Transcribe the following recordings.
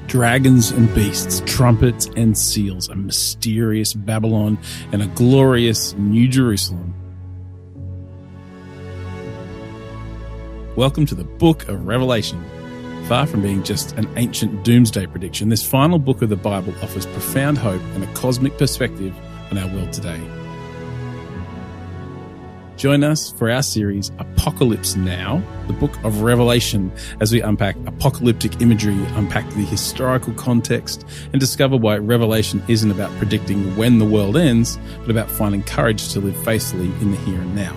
Dragons and beasts, trumpets and seals, a mysterious Babylon and a glorious New Jerusalem. Welcome to the Book of Revelation. Far from being just an ancient doomsday prediction, this final book of the Bible offers profound hope and a cosmic perspective on our world today. Join us for our series, Apocalypse Now, the Book of Revelation, as we unpack apocalyptic imagery, unpack the historical context, and discover why Revelation isn't about predicting when the world ends, but about finding courage to live faithfully in the here and now.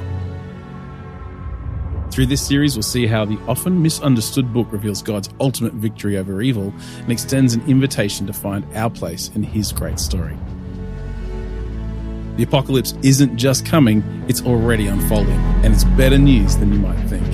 Through this series, we'll see how the often misunderstood book reveals God's ultimate victory over evil and extends an invitation to find our place in His great story. The apocalypse isn't just coming, it's already unfolding, and it's better news than you might think.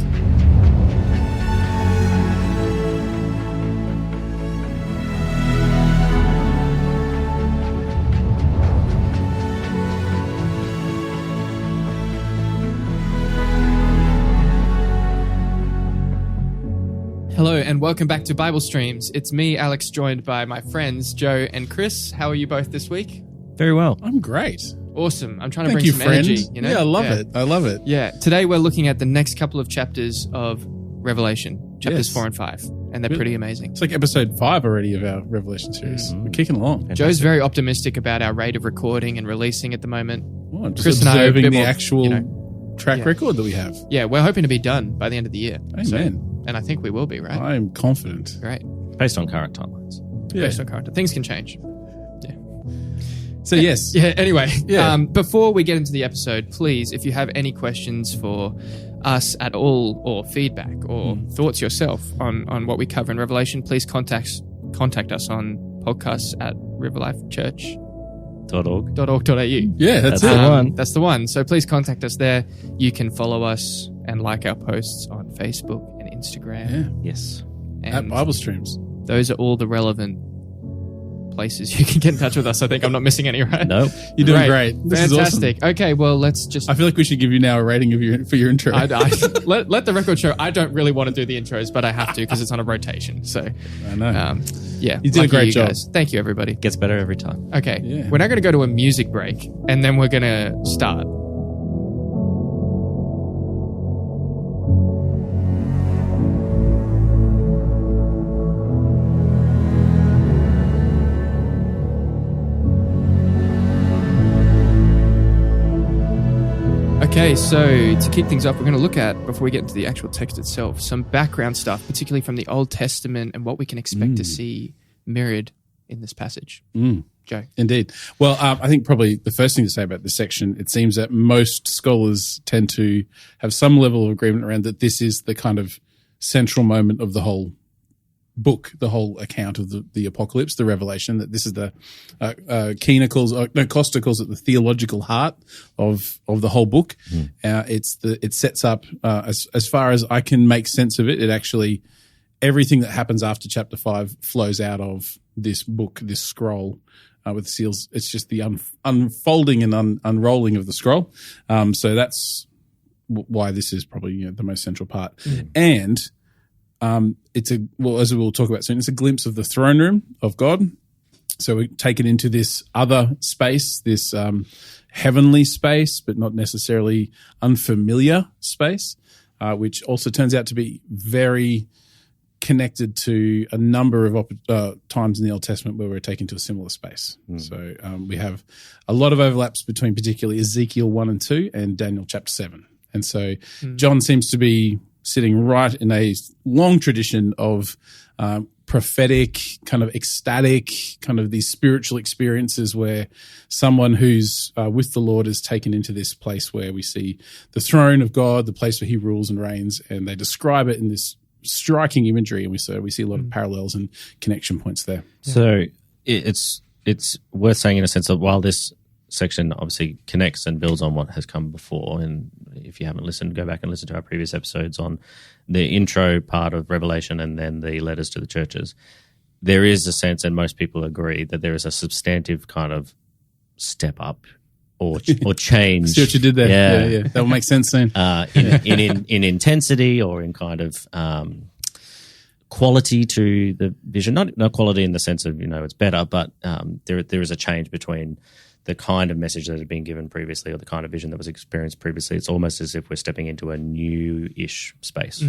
Hello and welcome back to Bible Streams. It's me, Alex, joined by my friends Joe and Chris. How are you both this week? Very well. I'm great. Awesome. I'm trying to Thank bring you, some friend. energy. You know? Yeah, I love it. Yeah. Today we're looking at the next couple of chapters of Revelation, chapters 4 and 5, and they're pretty amazing. It's like episode 5 already of our Revelation series. We're kicking along. Fantastic. Joe's very optimistic about our rate of recording and releasing at the moment. Well, I'm just Chris and I are a observing bit the more, actual track record that we have. Yeah, we're hoping to be done by the end of the year. Amen. And I think we will be, right? I am confident. Great. Based on current timelines. Yeah. Based on current. Things can change. So yes. Yeah, anyway, Yeah. Before we get into the episode, please, if you have any questions for us at all, or feedback, or thoughts yourself on what we cover in Revelation, please contact us on podcasts at riverlifechurch.org.au. Yeah, that's it. the one. That's the one. So please contact us there. You can follow us and like our posts on Facebook and Instagram. Yeah. Yes. At And Bible Streams. those are all the relevant places you can get in touch with us. I think I'm not missing any, right? Nope. You're doing great. This is awesome. Fantastic. Okay, well, let's just... I feel like we should give you now a rating for your intro. let the record show, I don't really want to do the intros, but I have to because it's on a rotation. So, I know. yeah. You did a lucky great you job. guys. Thank you, everybody. Gets better every time. Okay, Yeah. we're now going to go to a music break, and then we're going to start. Okay, so to kick things off, we're going to look at, before we get into the actual text itself, some background stuff, particularly from the Old Testament and what we can expect to see mirrored in this passage. Joe? Indeed. Well, I think probably the first thing to say about this section, it seems that most scholars tend to have some level of agreement around that this is the kind of central moment of the whole book, the whole account of the apocalypse, the Revelation, that this is the Costa calls it the theological heart of the whole book. It sets up as far as I can make sense of it. It actually, everything that happens after chapter 5 flows out of this book, this scroll with the seals. It's just the unfolding and unrolling of the scroll. So that's why this is probably the most central part. And as we'll talk about soon, it's a glimpse of the throne room of God. So we take it into this other space, this heavenly space, but not necessarily unfamiliar space, which also turns out to be very connected to a number of times in the Old Testament where we're taken to a similar space. So we have a lot of overlaps between particularly Ezekiel 1 and 2 and Daniel chapter 7. And so John seems to be sitting right in a long tradition of prophetic, kind of ecstatic, kind of these spiritual experiences where someone who's with the Lord is taken into this place where we see the throne of God, the place where He rules and reigns, and they describe it in this striking imagery, and we see a lot of parallels and connection points there. So it's worth saying in a sense that while this section obviously connects and builds on what has come before, and if you haven't listened, go back and listen to our previous episodes on the intro part of Revelation and then the letters to the churches. There is a sense, and most people agree, that there is a substantive kind of step up or change. See what you did there? Yeah. That will make sense soon. in intensity or in kind of quality to the vision. Not quality in the sense of, it's better, but there is a change between the kind of message that had been given previously or the kind of vision that was experienced previously. It's almost as if we're stepping into a new-ish space.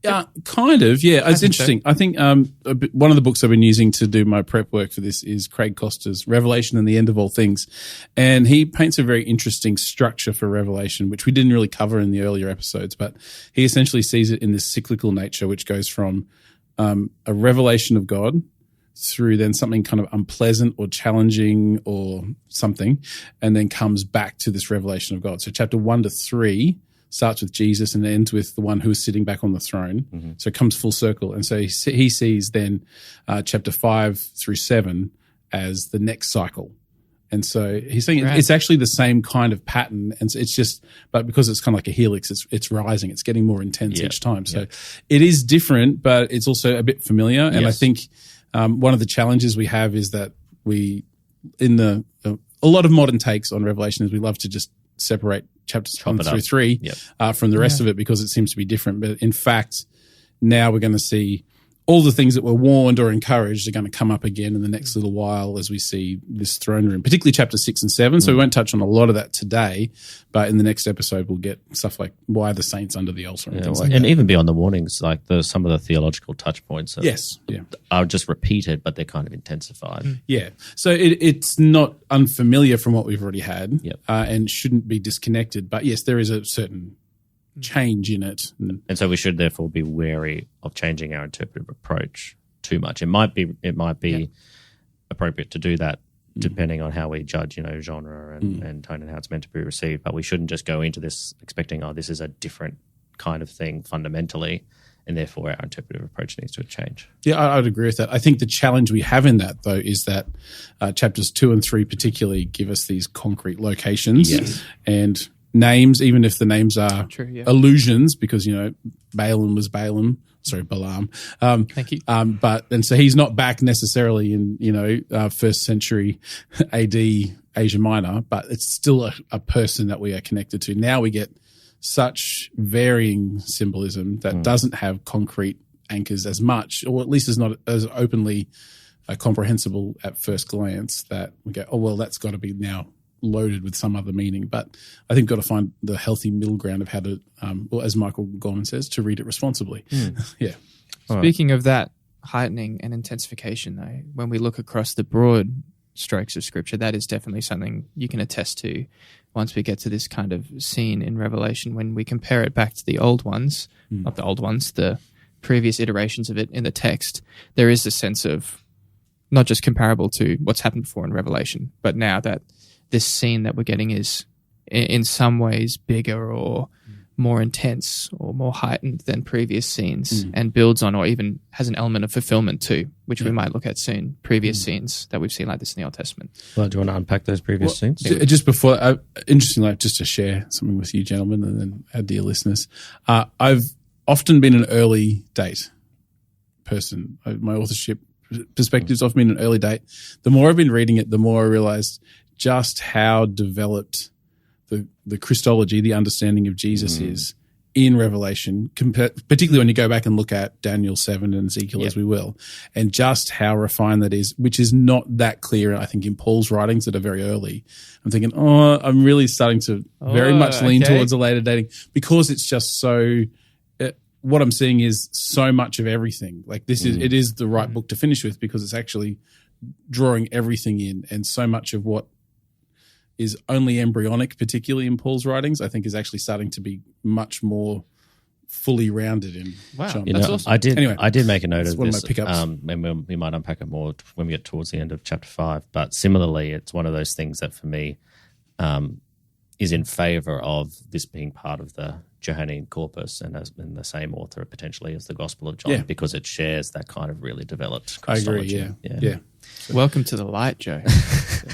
Yeah, kind of. Yeah, it's interesting. I think one of the books I've been using to do my prep work for this is Craig Costa's Revelation and the End of All Things. And he paints a very interesting structure for Revelation, which we didn't really cover in the earlier episodes, but he essentially sees it in this cyclical nature, which goes from a revelation of God through then something kind of unpleasant or challenging or something, and then comes back to this revelation of God. So chapter 1 to 3 starts with Jesus and ends with the one who is sitting back on the throne. Mm-hmm. So it comes full circle. And so he sees then chapter 5 through 7 as the next cycle. And so he's saying it's actually the same kind of pattern. And it's just, but because it's kind of like a helix, it's rising, it's getting more intense each time. So it is different, but it's also a bit familiar. And I think one of the challenges we have is that a lot of modern takes on Revelation is we love to just separate chapters 1 through 3 from the rest of it because it seems to be different. But in fact, now we're going to see all the things that were warned or encouraged are going to come up again in the next little while as we see this throne room, particularly chapter 6 and 7. So we won't touch on a lot of that today, but in the next episode we'll get stuff like why are the saints under the altar and things like that. And even beyond the warnings, like some of the theological touch points are just repeated, but they're kind of intensified. Yeah. So it's not unfamiliar from what we've already had and shouldn't be disconnected. But yes, there is a certain change in it. And so we should therefore be wary of changing our interpretive approach too much. It might be appropriate to do that depending on how we judge, genre and tone and how it's meant to be received. But we shouldn't just go into this expecting, this is a different kind of thing fundamentally, and therefore our interpretive approach needs to change. Yeah, I would agree with that. I think the challenge we have in that, though, is that chapters 2 and 3 particularly give us these concrete locations and names, even if the names are illusions, because Balaam was Balaam. Sorry, Balaam. Thank you. And so he's not back necessarily in first century AD Asia Minor, but it's still a person that we are connected to. Now we get such varying symbolism that doesn't have concrete anchors as much, or at least is not as openly comprehensible at first glance that we go, oh well, that's got to be now loaded with some other meaning. But I think got to find the healthy middle ground of how to, as Michael Gorman says, to read it responsibly. Yeah. Speaking of that heightening and intensification, though, when we look across the broad strokes of Scripture, that is definitely something you can attest to once we get to this kind of scene in Revelation. When we compare it back to the old ones, not the old ones, the previous iterations of it in the text, there is a sense of not just comparable to what's happened before in Revelation, but now that this scene that we're getting is in some ways bigger or more intense or more heightened than previous scenes and builds on or even has an element of fulfillment too, which we might look at soon, previous scenes that we've seen like this in the Old Testament. Well, do you want to unpack those previous scenes? Just before, interestingly, just to share something with you gentlemen and then our dear listeners, I've often been an early date person. My authorship perspective's often been an early date. The more I've been reading it, the more I realized just how developed the Christology, the understanding of Jesus is in Revelation, particularly when you go back and look at Daniel 7 and Ezekiel as we will, and just how refined that is, which is not that clear, I think, in Paul's writings that are very early. I'm thinking, I'm really starting to very much lean towards a later dating because it's just so what I'm seeing is so much of everything. Like it is the right book to finish with because it's actually drawing everything in, and so much of what is only embryonic, particularly in Paul's writings, I think is actually starting to be much more fully rounded in John. That's awesome. I did make a note of one this, of my pickups. and we might unpack it more when we get towards the end of chapter 5. But similarly, it's one of those things that for me is in favour of this being part of the Johannine corpus and the same author potentially as the Gospel of John because it shares that kind of really developed Christology. I agree, yeah. Welcome to the light, Joe.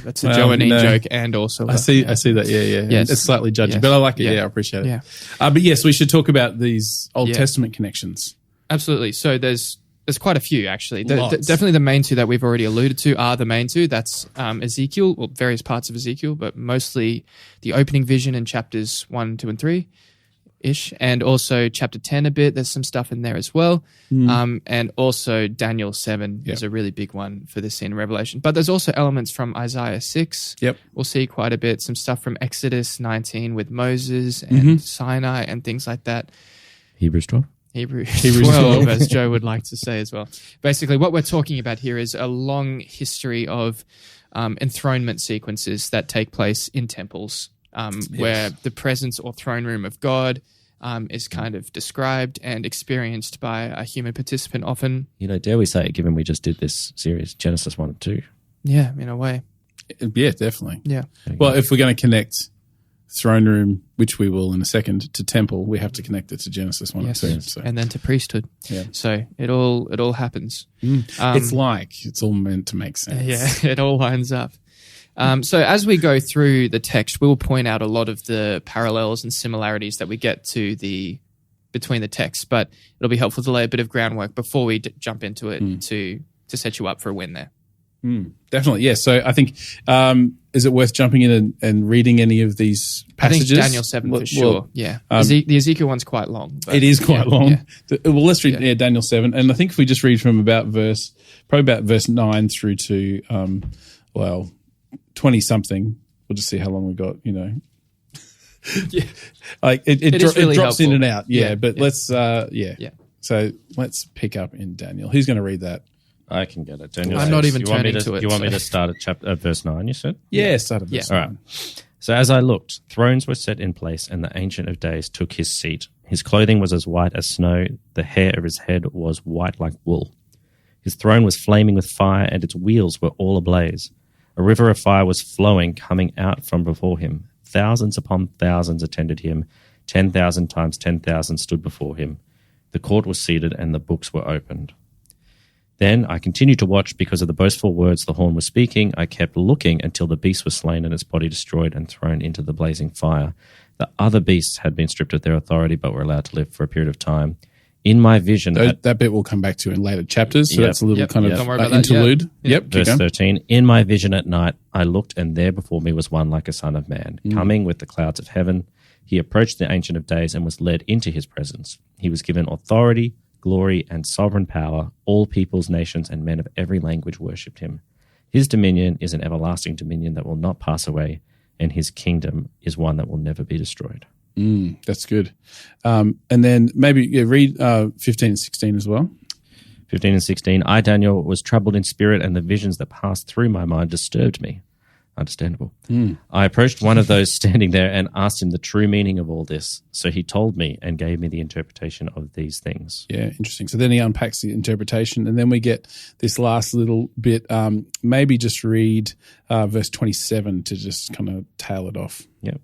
That's a Johannine joke and also... I see that, yeah. Yes. It's slightly judgy, but I like it, I appreciate it. Yeah. But yes, we should talk about these Old Testament connections. Absolutely. So there's quite a few, actually. Definitely the main two that we've already alluded to are the main two. That's Ezekiel, or various parts of Ezekiel, but mostly the opening vision in chapters 1, 2, and 3. ish, and also chapter 10 a bit. There's some stuff in there as well. And also Daniel 7 is a really big one for this in Revelation. But there's also elements from Isaiah 6. Yep. We'll see quite a bit. Some stuff from Exodus 19 with Moses and Sinai and things like that. Hebrews 12. Hebrews 12, as Joe would like to say as well. Basically, what we're talking about here is a long history of enthronement sequences that take place in temples, where the presence or throne room of God is kind of described and experienced by a human participant often. Dare we say it, given we just did this series, Genesis 1 and 2? Yeah, in a way. Yeah, definitely. Yeah. Well, if we're going to connect throne room, which we will in a second, to temple, we have to connect it to Genesis 1 and 2. So. And then to priesthood. Yeah. So it all happens. It's all meant to make sense. Yeah, it all lines up. So as we go through the text, we'll point out a lot of the parallels and similarities that we get to between the texts, but it'll be helpful to lay a bit of groundwork before we jump into it to set you up for a win there. Definitely, yeah. So I think, is it worth jumping in and reading any of these passages? I think Daniel 7 for sure, yeah. The Ezekiel one's quite long. It is quite long. Yeah. Well, let's read Daniel 7. And I think if we just read from probably about verse 9 through to, 20-something, we'll just see how long we got, Yeah. Like it really drops helpful. in and out. Yeah, but let's, Yeah. So let's pick up in Daniel. Who's going to read that? I can get it. Daniel I'm 6. not even you want me turning to, to it, You want me so- to start at verse 9, you said? Yeah, start at verse 9. All right. So as I looked, thrones were set in place, and the Ancient of Days took his seat. His clothing was as white as snow. The hair of his head was white like wool. His throne was flaming with fire, and its wheels were all ablaze. A river of fire was flowing, coming out from before him. Thousands upon thousands attended him. 10,000 times 10,000 stood before him. The court was seated, and the books were opened. Then I continued to watch because of the boastful words the horn was speaking. I kept looking until the beast was slain and its body destroyed and thrown into the blazing fire. The other beasts had been stripped of their authority but were allowed to live for a period of time. In my vision... That bit we'll come back to in later chapters, so that's a little kind of Don't worry about that, interlude. yeah. Yep, Verse 13, in my vision at night, I looked, and there before me was one like a son of man, coming with the clouds of heaven. He approached the Ancient of Days and was led into his presence. He was given authority, glory, and sovereign power. All peoples, nations, and men of every language worshipped him. His dominion is an everlasting dominion that will not pass away, and his kingdom is one that will never be destroyed. That's good. And then maybe read 15 and 16 as well. 15 and 16, I, Daniel, was troubled in spirit, and the visions that passed through my mind disturbed me. Understandable. I approached one of those standing there and asked him the true meaning of all this. So he told me and gave me the interpretation of these things. Yeah, interesting. So then he unpacks the interpretation, and then we get this last little bit. Maybe just read verse 27 to just kind of tail it off. Yep.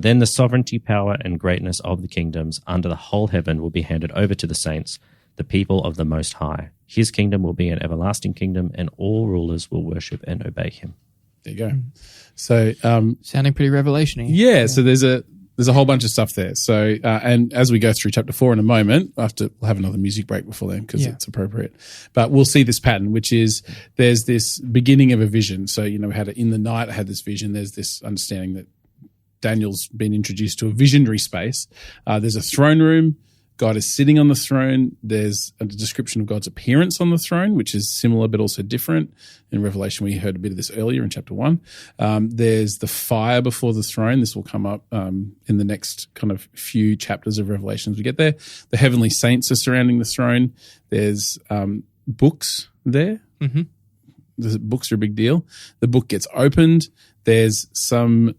Then the sovereignty, power, and greatness of the kingdoms under the whole heaven will be handed over to the saints, the people of the Most High. His kingdom will be an everlasting kingdom, and all rulers will worship and obey him. There you go. So, Sounding pretty revelation-y. yeah. So there's a whole bunch of stuff there. So, and as we go through chapter 4 in a moment, we'll have another music break before then because it's appropriate. But we'll see this pattern, which is there's this beginning of a vision. So, we had in the night, I had this vision. There's this understanding that Daniel's been introduced to a visionary space. There's a throne room. God is sitting on the throne. There's a description of God's appearance on the throne, which is similar but also different. In Revelation, we heard a bit of this earlier in chapter 1. There's the fire before the throne. This will come up in the next kind of few chapters of Revelation as we get there. The heavenly saints are surrounding the throne. There's books there. Mm-hmm. The books are a big deal. The book gets opened. There's some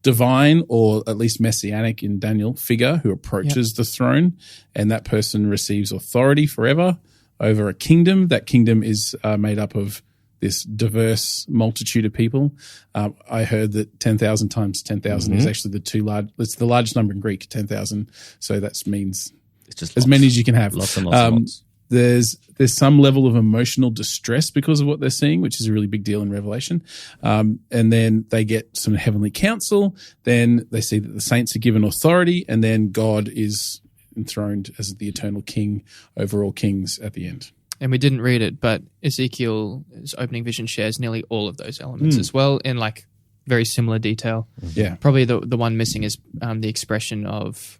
divine or at least messianic in Daniel figure who approaches the throne, and that person receives authority forever over a kingdom. That kingdom is made up of this diverse multitude of people. I heard that 10,000 times 10,000 is actually it's the largest number in Greek, 10,000. So that means It's just as many as you can have. Lots and lots and lots. There's some level of emotional distress because of what they're seeing, which is a really big deal in Revelation. And then they get some heavenly counsel. Then they see that the saints are given authority, and then God is enthroned as the eternal king over all kings at the end. And we didn't read it, but Ezekiel's opening vision shares nearly all of those elements as well in like very similar detail. Yeah. Probably the one missing is the expression of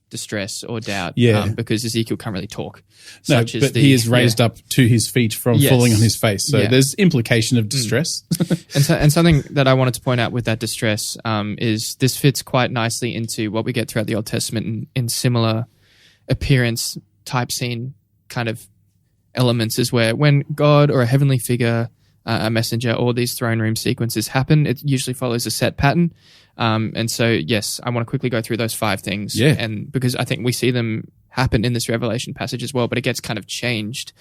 distress or doubt. Yeah. Because Ezekiel can't really talk. No, but he is raised up to his feet from falling on his face. So there's implication of distress. And something that I wanted to point out with that distress is this fits quite nicely into what we get throughout the Old Testament in similar appearance, type scene kind of elements, is where when God or a heavenly figure, a messenger, all these throne room sequences happen, it usually follows a set pattern. And so, yes, I want to quickly go through those 5 things. Yeah. And because I think we see them happen in this Revelation passage as well, but it gets kind of changed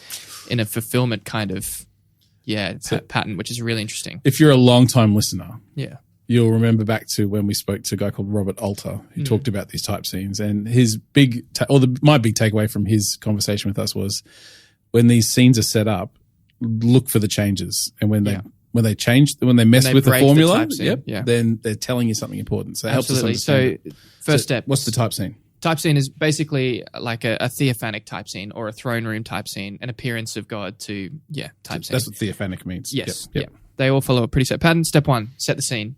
in a fulfillment kind of, pattern, which is really interesting. If you're a long-time listener, you'll remember back to when we spoke to a guy called Robert Alter, who talked about these type scenes. And his my big takeaway from his conversation with us was when these scenes are set up, look for the changes. And when they mess with the formula, then they're telling you something important. So it helps us understand. So first step. What's the type scene? Type scene is basically like a theophanic type scene or a throne room type scene, an appearance of God to, type scene. That's what theophanic means. Yes. Yep. They all follow a pretty set pattern. Step 1, set the scene.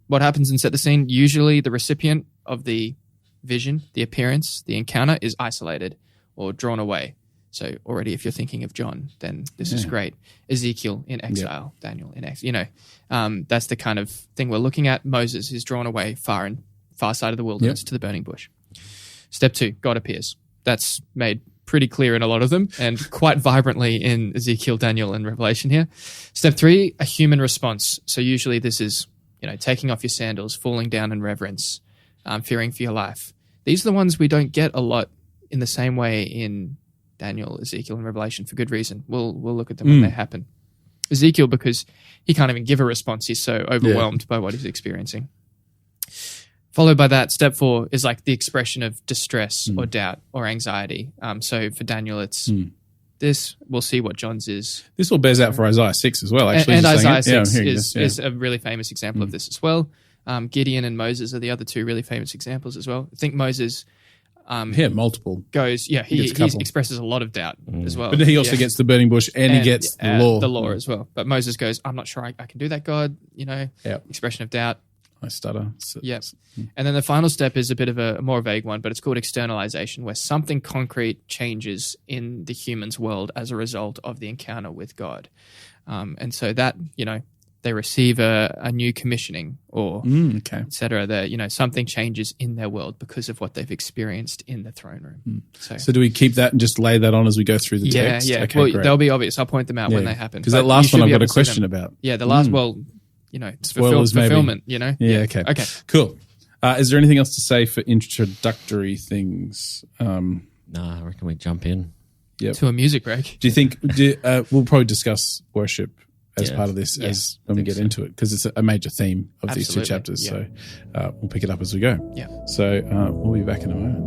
What happens in set the scene? Usually the recipient of the vision, the appearance, the encounter is isolated or drawn away. So already if you're thinking of John, then this is great. Ezekiel in exile, Daniel in exile. That's the kind of thing we're looking at. Moses is drawn away far side of the wilderness to the burning bush. Step 2, God appears. That's made pretty clear in a lot of them and quite vibrantly in Ezekiel, Daniel, and Revelation here. Step 3, a human response. So usually this is, taking off your sandals, falling down in reverence, fearing for your life. These are the ones we don't get a lot in the same way in Daniel, Ezekiel, and Revelation for good reason. We'll look at them when they happen. Ezekiel, because he can't even give a response. He's so overwhelmed by what he's experiencing. Followed by that, step 4 is like the expression of distress or doubt or anxiety. So for Daniel, it's this. We'll see what John's is. This all bears out for Isaiah 6 as well, actually. And Isaiah 6 is a really famous example of this as well. Gideon and Moses are the other 2 really famous examples as well. I think Moses... multiple. He expresses a lot lot of doubt as well. But he also gets the burning bush and he gets the law. The law as well. But Moses goes, I'm not sure I can do that, God. Expression of doubt. I stutter. And then the final step is a bit of a more vague one, but it's called externalization, where something concrete changes in the human's world as a result of the encounter with God. And so that, they receive a new commissioning or et cetera. Something changes in their world because of what they've experienced in the throne room. So do we keep that and just lay that on as we go through the text? Yeah. Okay, well, great. they'll be obvious. I'll point them out when they happen. Because that last one I've got a question about. Yeah, the last, it's fulfillment, Yeah, okay. Cool. Is there anything else to say for introductory things? No, I reckon we jump in. To a music break. Do you think we'll probably discuss worship as part of this when we get into it, because it's a major theme of these 2 chapters. So we'll pick it up as we go. Yeah. So we'll be back in a moment.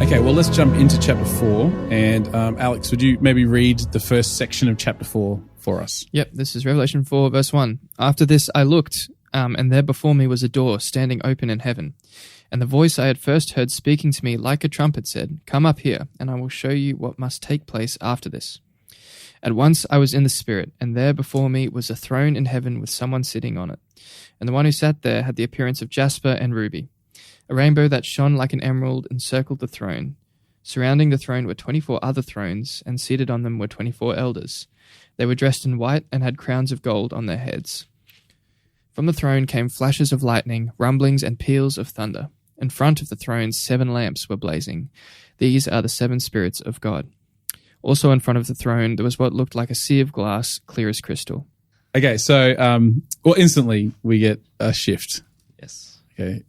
Okay, well, let's jump into chapter 4. And Alex, would you maybe read the first section of chapter 4 for us? Yep, this is Revelation 4, verse 1. After this I looked, and there before me was a door standing open in heaven. And the voice I had first heard speaking to me like a trumpet said, "Come up here, and I will show you what must take place after this." At once I was in the Spirit, and there before me was a throne in heaven with someone sitting on it. And the one who sat there had the appearance of jasper and ruby. A rainbow that shone like an emerald encircled the throne. Surrounding the throne were 24 other thrones, and seated on them were 24 elders. They were dressed in white and had crowns of gold on their heads. From the throne came flashes of lightning, rumblings, and peals of thunder. In front of the throne 7 lamps were blazing. These are the 7 spirits of God. Also in front of the throne there was what looked like a sea of glass, clear as crystal. Okay, so instantly we get a shift. Yes. Okay,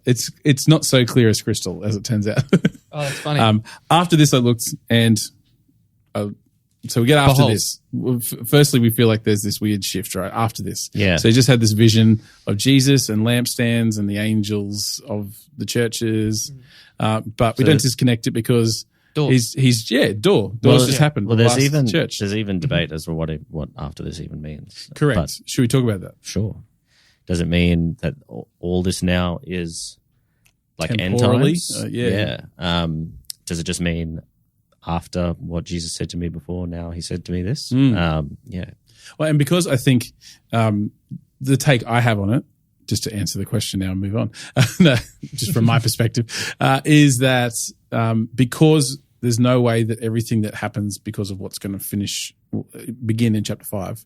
it's not so clear as crystal, as it turns out. Oh, that's funny. After this, I looked, and so we get after this. Firstly, we feel like there's this weird shift right after this. Yeah. So he just had this vision of Jesus and lampstands and the angels of the churches, but we don't disconnect it because door. Doors just happened. Well, there's even church. There's even debate as to what after this even means. Correct. But, should we talk about that? Sure. Does it mean that all this now is like end Temporally? times? Yeah. Does it just mean after what Jesus said to me before, now he said to me this? Yeah. Well, and because I think the take I have on it, just to answer the question now and move on, no, just from my perspective, is that because there's no way that everything that happens because of what's going to begin in chapter 5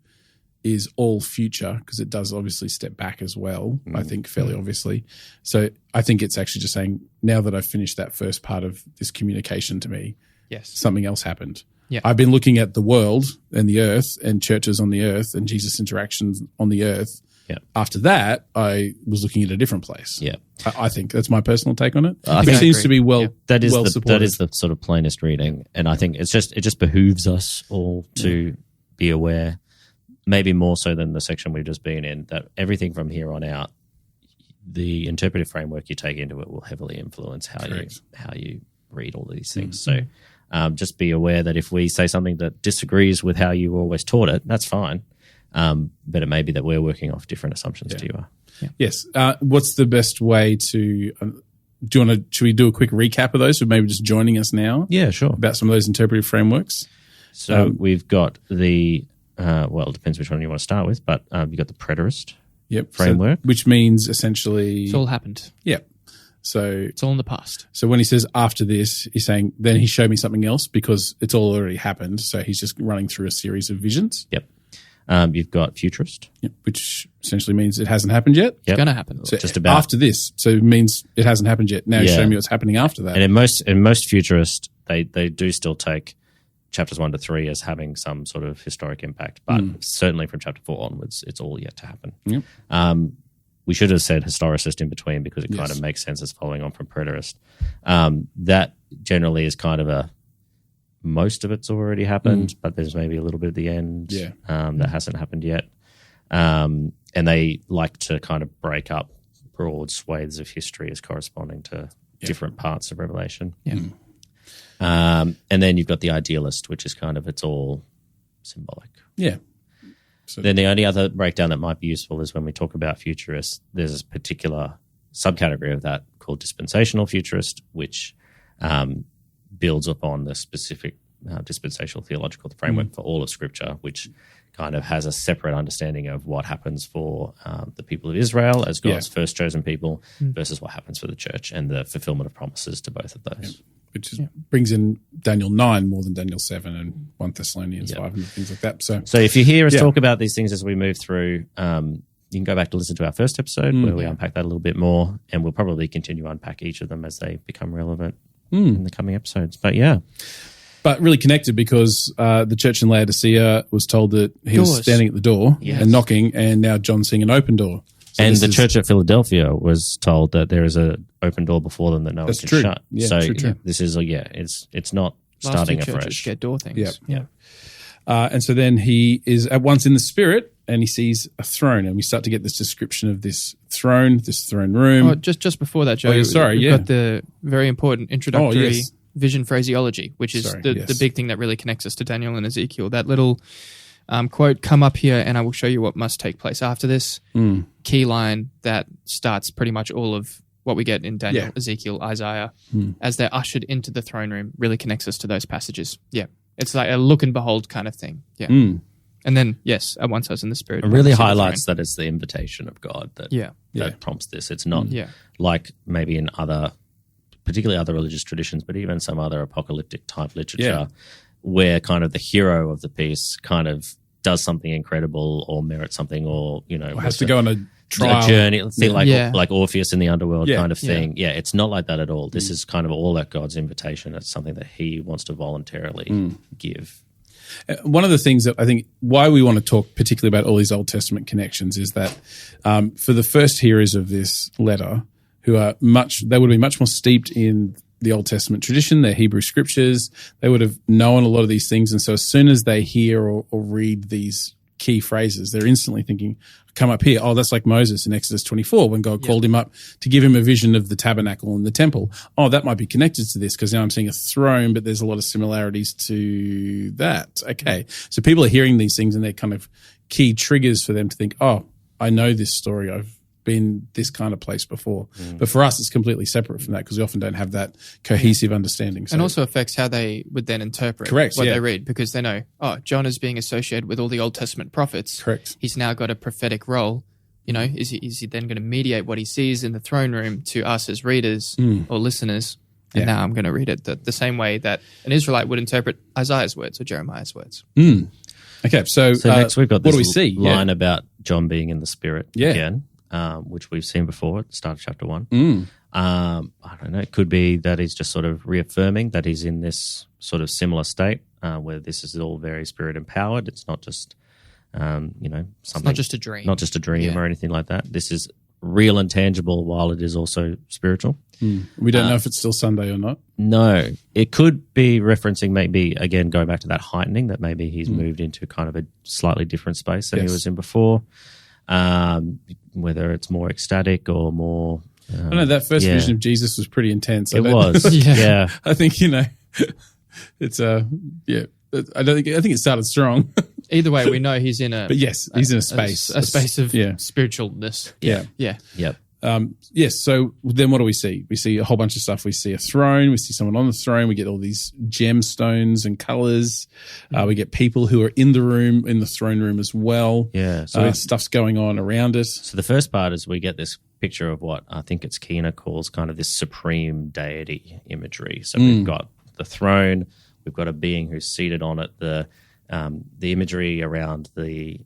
is all future, because it does obviously step back as well, I think fairly obviously. So I think it's actually just saying, now that I've finished that first part of this communication to me, Yes. something else happened. Yeah. I've been looking at the world and the earth and churches on the earth and Jesus' interactions on the earth. Yeah. After that, I was looking at a different place. Yeah. I think that's my personal take on it. I It think seems to be well that is supported. that is the sort of plainest reading, and I think it just behooves us all to be aware, maybe more so than the section we've just been in, that everything from here on out, the interpretive framework you take into it will heavily influence how you read all these things. So just be aware that if we say something that disagrees with how you always taught it, that's fine. But it may be that we're working off different assumptions to you are. Yeah. Yes. What's the best way to should we do a quick recap of those, or maybe just joining us now Yeah, sure. about some of those interpretive frameworks? So we've got the, well, it depends which one you want to start with, but you've got the preterist framework. So, which means essentially, It's all happened. yeah. So It's all in the past. So when he says after this, he's saying then he showed me something else because it's all already happened. So he's just running through a series of visions. Yep. You've got futurist. Yep, which essentially means it hasn't happened yet. It's going to happen. So Just about. after this, so it means it hasn't happened yet. Now Yeah. show me what's happening after that. And in most futurists, they do still take chapters 1 to 3 as having some sort of historic impact, but certainly from chapter 4 onwards, it's all yet to happen. Yep. We should have said historicist in between because it kind of makes sense as following on from preterist. That generally is kind of most of it's already happened, but there's maybe a little bit at the end that hasn't happened yet. And they like to kind of break up broad swathes of history as corresponding to different parts of Revelation. Yeah. And then you've got the idealist, which is kind of, it's all symbolic. Yeah. Then the only other breakdown that might be useful is when we talk about futurists, there's a particular subcategory of that called dispensational futurist, which builds upon the specific dispensational theological framework for all of Scripture, which kind of has a separate understanding of what happens for the people of Israel as God's first chosen people versus what happens for the church and the fulfillment of promises to both of those. Which brings in Daniel 9 more than Daniel 7 and 1 Thessalonians 5 and things like that. So if you hear us talk about these things as we move through, you can go back to listen to our first episode where we unpack that a little bit more, and we'll probably continue to unpack each of them as they become relevant in the coming episodes. But But really connected because the church in Laodicea was told that he was standing at the door and knocking, and now John's seeing an open door. So and the church at Philadelphia was told that there is an open door before them that no one can shut. Yeah, so true. this is it's not Last starting two churches afresh. get door things. Yeah. And so then he is at once in the spirit and he sees a throne, and we start to get this description of this throne room. Oh, just before that, Joe. We've got the very important introductory vision phraseology, which is the big thing that really connects us to Daniel and Ezekiel. That little quote, "Come up here and I will show you what must take place after this." Key line that starts pretty much all of what we get in Daniel, Ezekiel, Isaiah, as they're ushered into the throne room, really connects us to those passages. Yeah. It's like a look and behold kind of thing. Yeah. And then, yes, at once I was in the spirit. It really highlights that it's the invitation of God that prompts this. It's not like maybe in particularly other religious traditions, but even some other apocalyptic type literature where kind of the hero of the piece kind of does something incredible or merits something or has to go on a trial. A journey, like Orpheus in the underworld kind of thing. Yeah, it's not like that at all. This is kind of all at God's invitation. It's something that he wants to voluntarily give. One of the things that I think why we want to talk particularly about all these Old Testament connections is that for the first hearers of this letter, who are they would be much more steeped in the Old Testament tradition, their Hebrew scriptures, they would have known a lot of these things. And so as soon as they hear or read these key phrases, they're instantly thinking, come up here. Oh, that's like Moses in Exodus 24 when God called him up to give him a vision of the tabernacle and the temple. Oh, that might be connected to this because now I'm seeing a throne, but there's a lot of similarities to that. Okay. So people are hearing these things and they're kind of key triggers for them to think, oh, I know this story. I've been this kind of place before. But for us, it's completely separate from that because we often don't have that cohesive understanding. So, and also affects how they would then interpret what they read, because they know, John is being associated with all the Old Testament prophets. Correct. He's now got a prophetic role. Is he then going to mediate what he sees in the throne room to us as readers or listeners? And now I'm going to read it the same way that an Israelite would interpret Isaiah's words or Jeremiah's words. Okay, so next we've got this what do we see? line about John being in the Spirit again, which we've seen before at the start of chapter 1. I don't know. It could be that he's just sort of reaffirming that he's in this sort of similar state where this is all very Spirit empowered. It's not just, something. It's not just a dream. Not just a dream or anything like that. This is real and tangible while it is also spiritual. We don't know if it's still Sunday or not. No. It could be referencing maybe, again, going back to that heightening, that maybe he's moved into kind of a slightly different space than he was in before. Whether it's more ecstatic or more... I don't know, that first vision of Jesus was pretty intense. It was, yeah. I think, it's I think it started strong. Either way, we know he's in a... But yes, he's in a space. A space of spiritualness. Yeah. Yep. Yes, so then what do we see? We see a whole bunch of stuff. We see a throne. We see someone on the throne. We get all these gemstones and colors. We get people who are in the throne room as well. Yeah. So stuff's going on around us. So the first part is we get this picture of what I think it's Keener calls kind of this supreme deity imagery. So we've got the throne. We've got a being who's seated on it. The imagery around the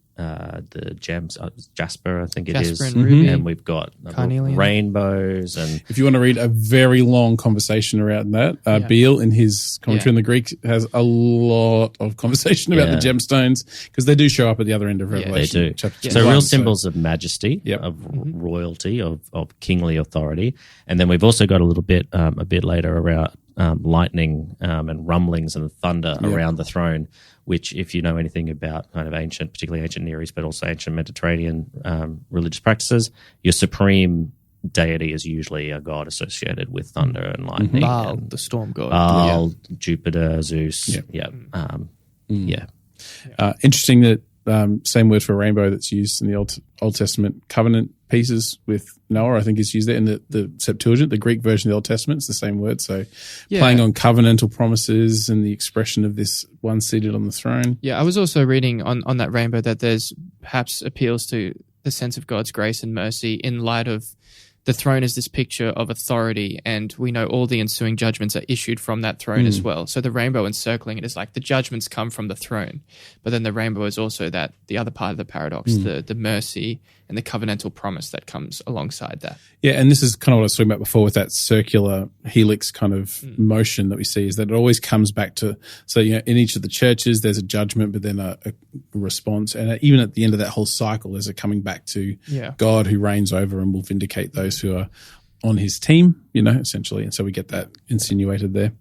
gems, jasper, I think it is, and ruby, and we've got rainbows. And if you want to read a very long conversation around that, Beale in his commentary in the Greek has a lot of conversation about the gemstones because they do show up at the other end of Revelation. They do. Chapter So 1, real symbols of majesty, of royalty, of kingly authority, and then we've also got a little bit a bit later around lightning and rumblings and thunder around the throne, which if you know anything about kind of ancient, particularly ancient Near East, but also ancient Mediterranean religious practices, your supreme deity is usually a god associated with thunder and lightning. Baal, the storm god. Baal, Jupiter, Zeus. Interesting that same word for rainbow that's used in the Old Testament covenant pieces with Noah, I think is used there in the Septuagint, the Greek version of the Old Testament. It's the same word. So playing on covenantal promises and the expression of this one seated on the throne. Yeah, I was also reading on that rainbow that there's perhaps appeals to the sense of God's grace and mercy in light of the throne is this picture of authority, and we know all the ensuing judgments are issued from that throne as well. So the rainbow encircling it is like the judgments come from the throne, but then the rainbow is also that the other part of the paradox, the mercy and the covenantal promise that comes alongside that. Yeah, and this is kind of what I was talking about before with that circular helix kind of motion that we see, is that it always comes back to, so in each of the churches there's a judgment, but then a response, and even at the end of that whole cycle there's a coming back to God who reigns over and will vindicate those who are on his team, essentially. And so we get that insinuated there.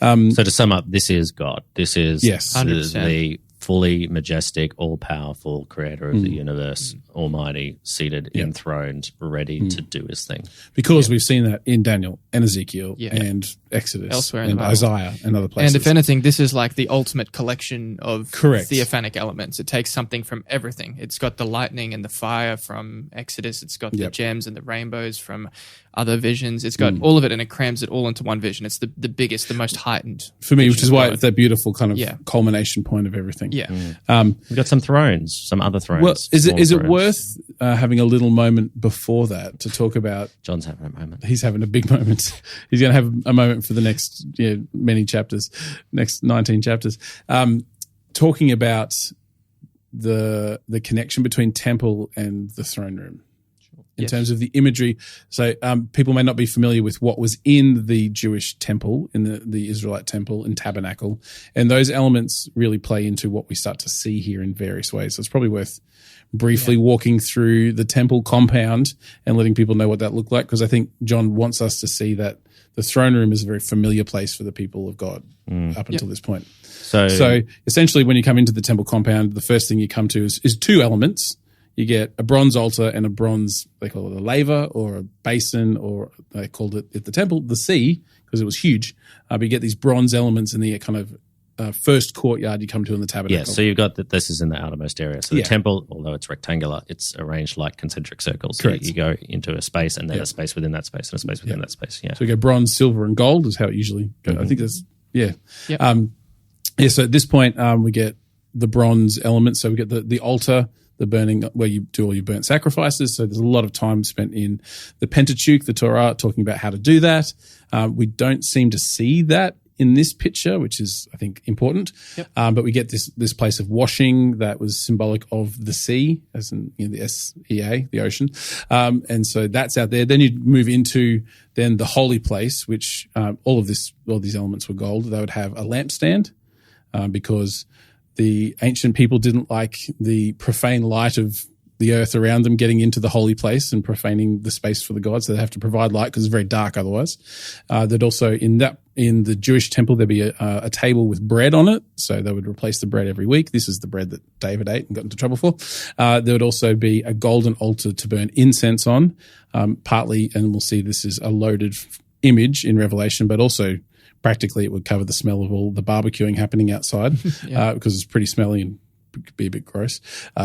So to sum up, this is God. This is the fully majestic, all-powerful creator of the universe, almighty, seated, enthroned, ready to do his thing. Because we've seen that in Daniel and Ezekiel and Exodus elsewhere in and the Bible. Isaiah and other places. And if anything, this is like the ultimate collection of Correct. theophanic elements. It takes something from everything. It's got the lightning and the fire from Exodus. It's got the gems and the rainbows from other visions. It's got all of it, and it crams it all into one vision. It's the biggest, the most heightened. For me, which is why it's that beautiful kind of culmination point of everything. Yeah. We've got some thrones, some other thrones. Well, is it worth having a little moment before that to talk about? John's having a moment. He's having a big moment. He's going to have a moment for the next many chapters, next 19 chapters, talking about the connection between temple and the throne room. In terms of the imagery. So people may not be familiar with what was in the Jewish temple, in the Israelite temple and tabernacle. And those elements really play into what we start to see here in various ways. So it's probably worth briefly walking through the temple compound and letting people know what that looked like, because I think John wants us to see that the throne room is a very familiar place for the people of God up until this point. So essentially when you come into the temple compound, the first thing you come to is two elements. You get a bronze altar and a bronze, they call it a laver or a basin, or they called it at the temple the sea, because it was huge. But you get these bronze elements and they're kind of first courtyard you come to in the tabernacle. Yeah, so you've got that. This is in the outermost area. So the Yeah. temple, although it's rectangular, it's arranged like concentric circles. So Correct. you go into a space and then Yeah. a space within that space and a space within that space. Yeah. So we go bronze, silver, and gold is how it usually goes. I think that's yeah. Yep. So at this point, we get the bronze elements. So we get the altar, the burning where you do all your burnt sacrifices. So there's a lot of time spent in the Pentateuch, the Torah, talking about how to do that. We don't seem to see that in this picture, which is, I think, important. Yep. But we get this place of washing that was symbolic of the sea, as in the SEA, the ocean. And so that's out there. Then you move into then the holy place, which all these elements were gold. They would have a lampstand because the ancient people didn't like the profane light of the earth around them getting into the holy place and profaning the space for the gods. So they have to provide light because it's very dark otherwise. There'd also in the Jewish temple, there'd be a table with bread on it. So they would replace the bread every week. This is the bread that David ate and got into trouble for. There would also be a golden altar to burn incense on, partly, and we'll see this is a loaded image in Revelation, but also practically it would cover the smell of all the barbecuing happening outside because it's pretty smelly and could be a bit gross.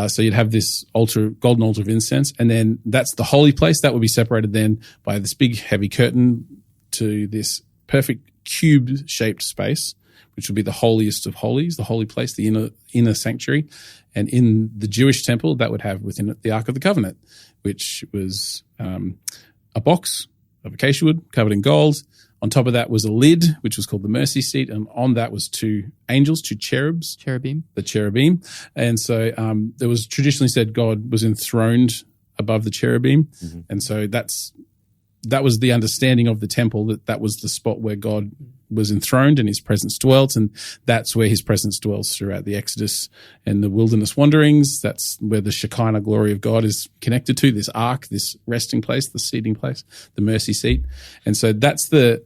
So you'd have this golden altar of incense, and then that's the holy place. That would be separated then by this big heavy curtain to this perfect cube-shaped space, which would be the holiest of holies, the holy place, the inner sanctuary. And in the Jewish temple, that would have within it the Ark of the Covenant, which was a box of acacia wood covered in gold. On top of that was a lid, which was called the mercy seat. And on that was two angels, two cherubs. The cherubim. And so there was traditionally said God was enthroned above the cherubim. Mm-hmm. And so that was the understanding of the temple, that was the spot where God was enthroned and his presence dwelt. And that's where his presence dwells throughout the Exodus and the wilderness wanderings. That's where the Shekinah glory of God is connected to, this ark, this resting place, the seating place, the mercy seat. And so that's the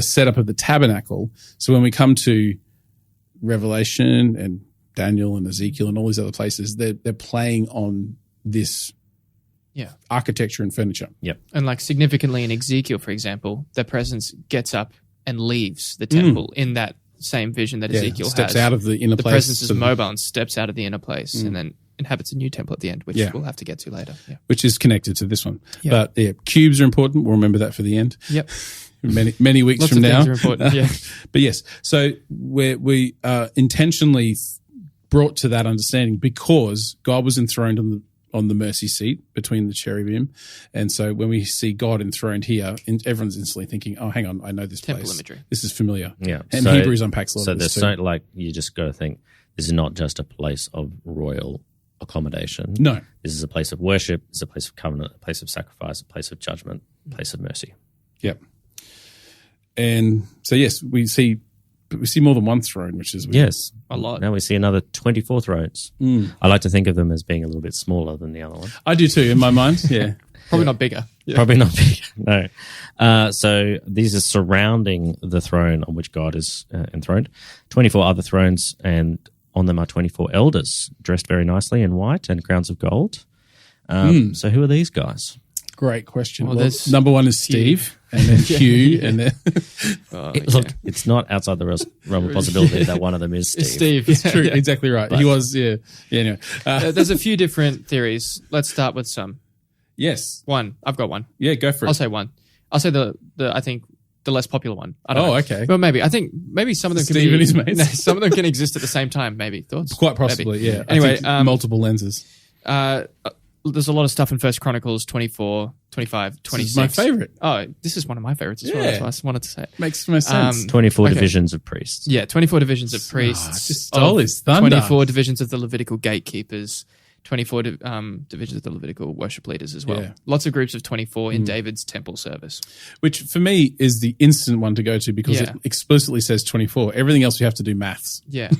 setup of the tabernacle. So when we come to Revelation and Daniel and Ezekiel and all these other places, they're playing on this architecture and furniture. Yep. And like significantly in Ezekiel, for example, their presence gets up and leaves the temple in that same vision that Ezekiel steps has. out of the inner place. The presence is mobile and steps out of the inner place and then inhabits a new temple at the end, which we'll have to get to later. Yeah. Which is connected to this one. Yeah. But cubes are important. We'll remember that for the end. Yep. Many weeks Lots from of now. things are important. Yeah. But yes, so we intentionally brought to that understanding because God was enthroned on the mercy seat between the cherubim. And so when we see God enthroned here, everyone's instantly thinking, oh, hang on, I know this Temple place. imagery. This is familiar. Yeah. And So- Hebrews unpacks a lot So of this there's too. you just got to think this is not just a place of royal accommodation. No. This is a place of worship. It's a place of covenant, a place of sacrifice, a place of judgment, a place of mercy. Yep. And so, yes, we see more than one throne, which is weird. Yes. A lot. Now we see another 24 thrones. I like to think of them as being a little bit smaller than the other one. I do too, in my mind. Yeah. Probably not bigger. Yeah. Probably not big. No. So these are surrounding the throne on which God is enthroned. 24 other thrones, and on them are 24 elders dressed very nicely in white and crowns of gold. So who are these guys? Great question. Well, Well, there's number one is Steve, and then Hugh, and then Look, it's not outside the realm of possibility that one of them is Steve. It's Steve. it's true. Yeah. Exactly right. He was, yeah. Anyway. There's a few different theories. Let's start with some. Yes. One. I've got one. Yeah, go for it. I'll say one. I'll say I think the less popular one. I don't know. Okay. Well, maybe. I think maybe some of them Steve can be. and his mates. No, some of them can exist at the same time. Maybe thoughts. Quite possibly, Maybe. yeah. Anyway, I think multiple lenses. There's a lot of stuff in First Chronicles 24, 25, 26. This is my favorite. Oh, this is one of my favorites as well. Yeah. That's why I just wanted to say it. Makes most sense. 24 Okay. divisions of priests. Yeah, 24 divisions of priests. just stole his thunder. 24 divisions of the Levitical gatekeepers. 24 divisions of the Levitical worship leaders as well. Yeah. Lots of groups of 24 in David's temple service. Which for me is the instant one to go to because Yeah. it explicitly says 24. Everything else we have to do maths. Yeah.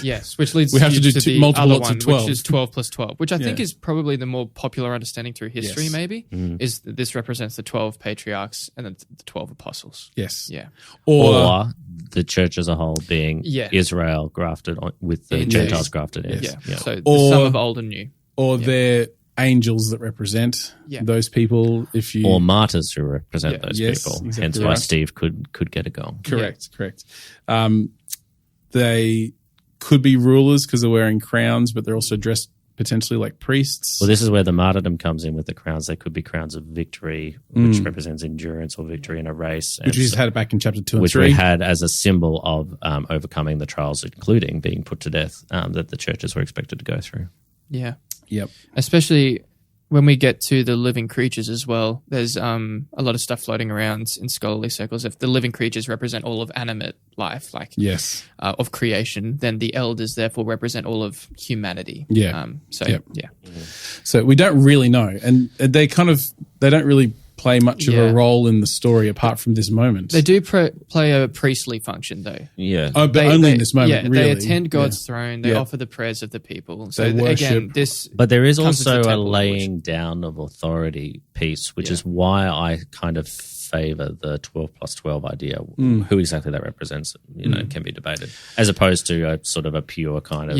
Yes, which leads We have you to do the multiple other lots of one, 12. which is 12 plus 12, which I think Yeah. is probably the more popular understanding through history, Yes. maybe, is that this represents the 12 patriarchs and then the 12 apostles. Yes. Yeah. Or the church as a whole being Yeah. Israel grafted on, with the Yes. Gentiles grafted in. Yeah. Yeah. So the Or- sum of old and new. Or they're angels that represent those people. If you Or martyrs who represent Yeah. those Yes, people. exactly Hence why right. Steve could get a goal. Correct. they could be rulers because they're wearing crowns, but they're also dressed potentially like priests. Well, this is where the martyrdom comes in with the crowns. They could be crowns of victory, which represents endurance or victory in a race. Which we just had it back in chapter 2 and which 3. we had as a symbol of overcoming the trials, including being put to death, that the churches were expected to go through. Yeah. Yep. Especially when we get to the living creatures as well, there's a lot of stuff floating around in scholarly circles. If the living creatures represent all of animate life, like Yes. Of creation, then the elders therefore represent all of humanity. Yeah. Yeah. So we don't really know. And they don't really play much of a role in the story apart from this moment. They do play a priestly function, though. Yeah. Oh, but only in this moment, yeah, really. they attend God's throne. They offer the prayers of the people. So They worship. again, this. But there is comes also into a temple laying down of authority piece, which is why I kind of favor the 12 plus 12 idea. Who exactly that represents, can be debated, as opposed to a sort of a pure kind of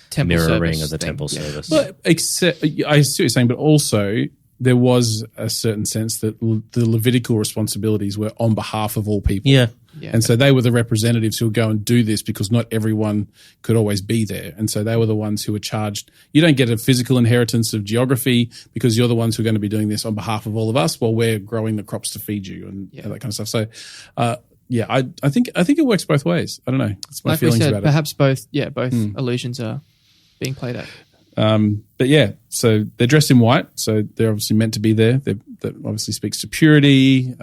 temple mirroring service of the thing. temple service. But except, I see what you're saying, but also there was a certain sense that the Levitical responsibilities were on behalf of all people. Yeah. And so they were the representatives who would go and do this because not everyone could always be there. And so they were the ones who were charged. You don't get a physical inheritance of geography because you're the ones who are going to be doing this on behalf of all of us while we're growing the crops to feed you and that kind of stuff. So, I think it works both ways. I don't know. That's my Like we feelings said, about it. perhaps both illusions are being played out. But yeah, so they're dressed in white, so they're obviously meant to be there. That obviously speaks to purity,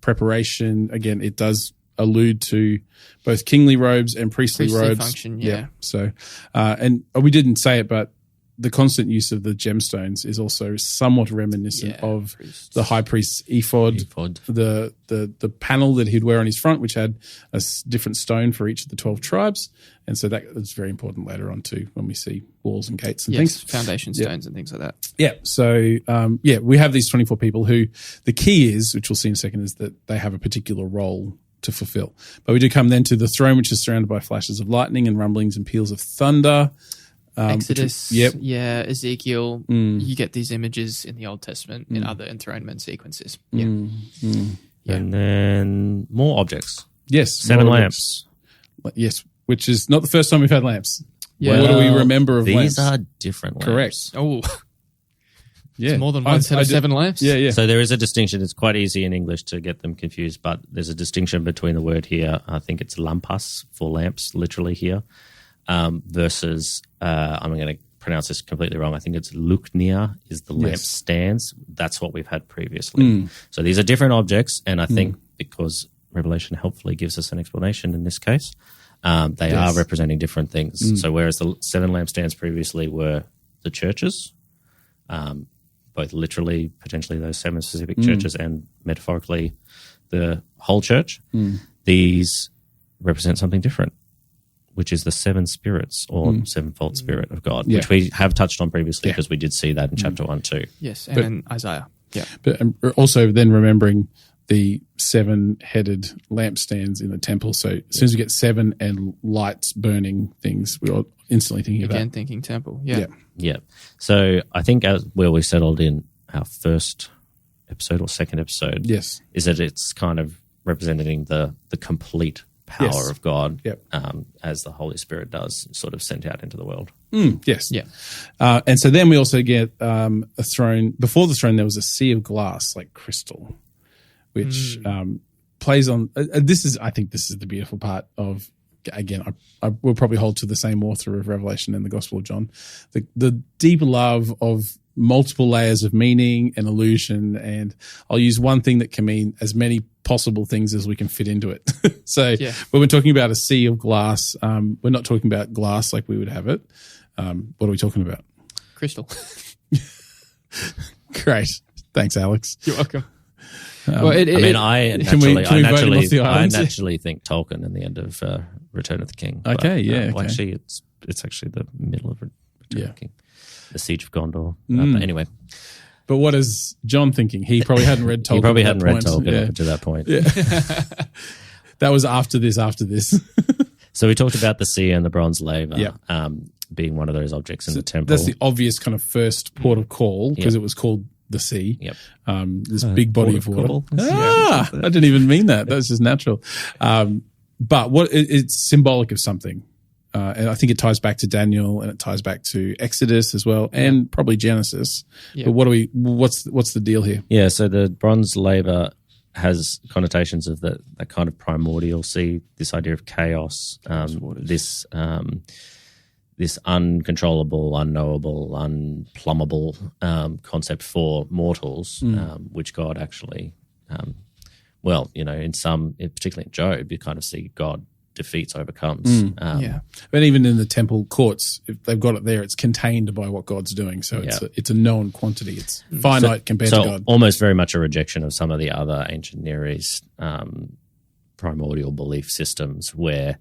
preparation. Again, it does allude to both kingly robes and priestly robes. Function, yeah. So, and we didn't say it, but the constant use of the gemstones is also somewhat reminiscent of the high priest's ephod. The panel that he'd wear on his front, which had a different stone for each of the 12 tribes. And so that is very important later on too, when we see walls and gates and things. Foundation stones and things like that. Yeah. So, we have these 24 people who the key is, which we'll see in a second, is that they have a particular role to fulfill. But we do come then to the throne, which is surrounded by flashes of lightning and rumblings and peals of thunder. Exodus, Ezekiel, you get these images in the Old Testament in other enthronement sequences. And then more objects. Yes. 7 lamps. Yes, which is not the first time we've had lamps. Yeah. What do we remember of these lamps? are different lamps. Correct. Oh, Yeah. it's more than one set of 7 lamps? Yeah. So there is a distinction. It's quite easy in English to get them confused, but there's a distinction between the word here. I think it's lampas for lamps, literally here, versus, I'm going to pronounce this completely wrong. I think it's luknia is the lamp stands. That's what we've had previously. So these are different objects, and I think because Revelation helpfully gives us an explanation in this case, they are representing different things. So whereas the 7 lampstands previously were the churches, both literally, potentially those 7 specific churches, and metaphorically the whole church, these represent something different, which is the 7 spirits or sevenfold spirit of God, which we have touched on previously because we did see that in chapter 1 too. Yes, and in Isaiah. Yeah. But also then remembering the 7-headed lampstands in the temple. So as soon as we get 7 and lights burning things, we're instantly thinking of that. Again, thinking temple. Yeah. Yeah. So I think where we settled in our first episode or second episode Yes. is that it's kind of representing the complete power of God as the Holy Spirit does sort of sent out into the world. Yes. Yeah. And so then we also get a throne. Before the throne, there was a sea of glass like crystal, which plays on I think this is the beautiful part of, again, I will probably hold to the same author of Revelation and the Gospel of John, the deep love of multiple layers of meaning and illusion. And I'll use one thing that can mean as many possible things as we can fit into it. So when we're talking about a sea of glass, we're not talking about glass like we would have it. What are we talking about? Crystal. Great. Thanks, Alex. You're welcome. I naturally think Tolkien in the end of Return of the King. Okay, Actually, it's actually the middle of Return of the King, the Siege of Gondor. But anyway, but what is John thinking? He probably hadn't read Tolkien. He probably hadn't read Tolkien up to that point. Yeah. That was after this. So we talked about the sea and the bronze laver being one of those objects in the temple. That's the obvious kind of first port of call because it was called the sea. Yep. This big body of water. Call. I didn't even mean that. That was just natural. But it's symbolic of something. And I think it ties back to Daniel, and it ties back to Exodus as well, and probably Genesis. Yeah. But what's the deal here? Yeah, so the bronze laver has connotations of that kind of primordial sea, this idea of chaos, this uncontrollable, unknowable, unplumbable concept for mortals, which God actually, in some, particularly in Job, you kind of see God defeats, overcomes. But even in the temple courts, if they've got it there, it's contained by what God's doing. So it's a known quantity. It's finite compared to God. Almost very much a rejection of some of the other ancient Near East primordial belief systems where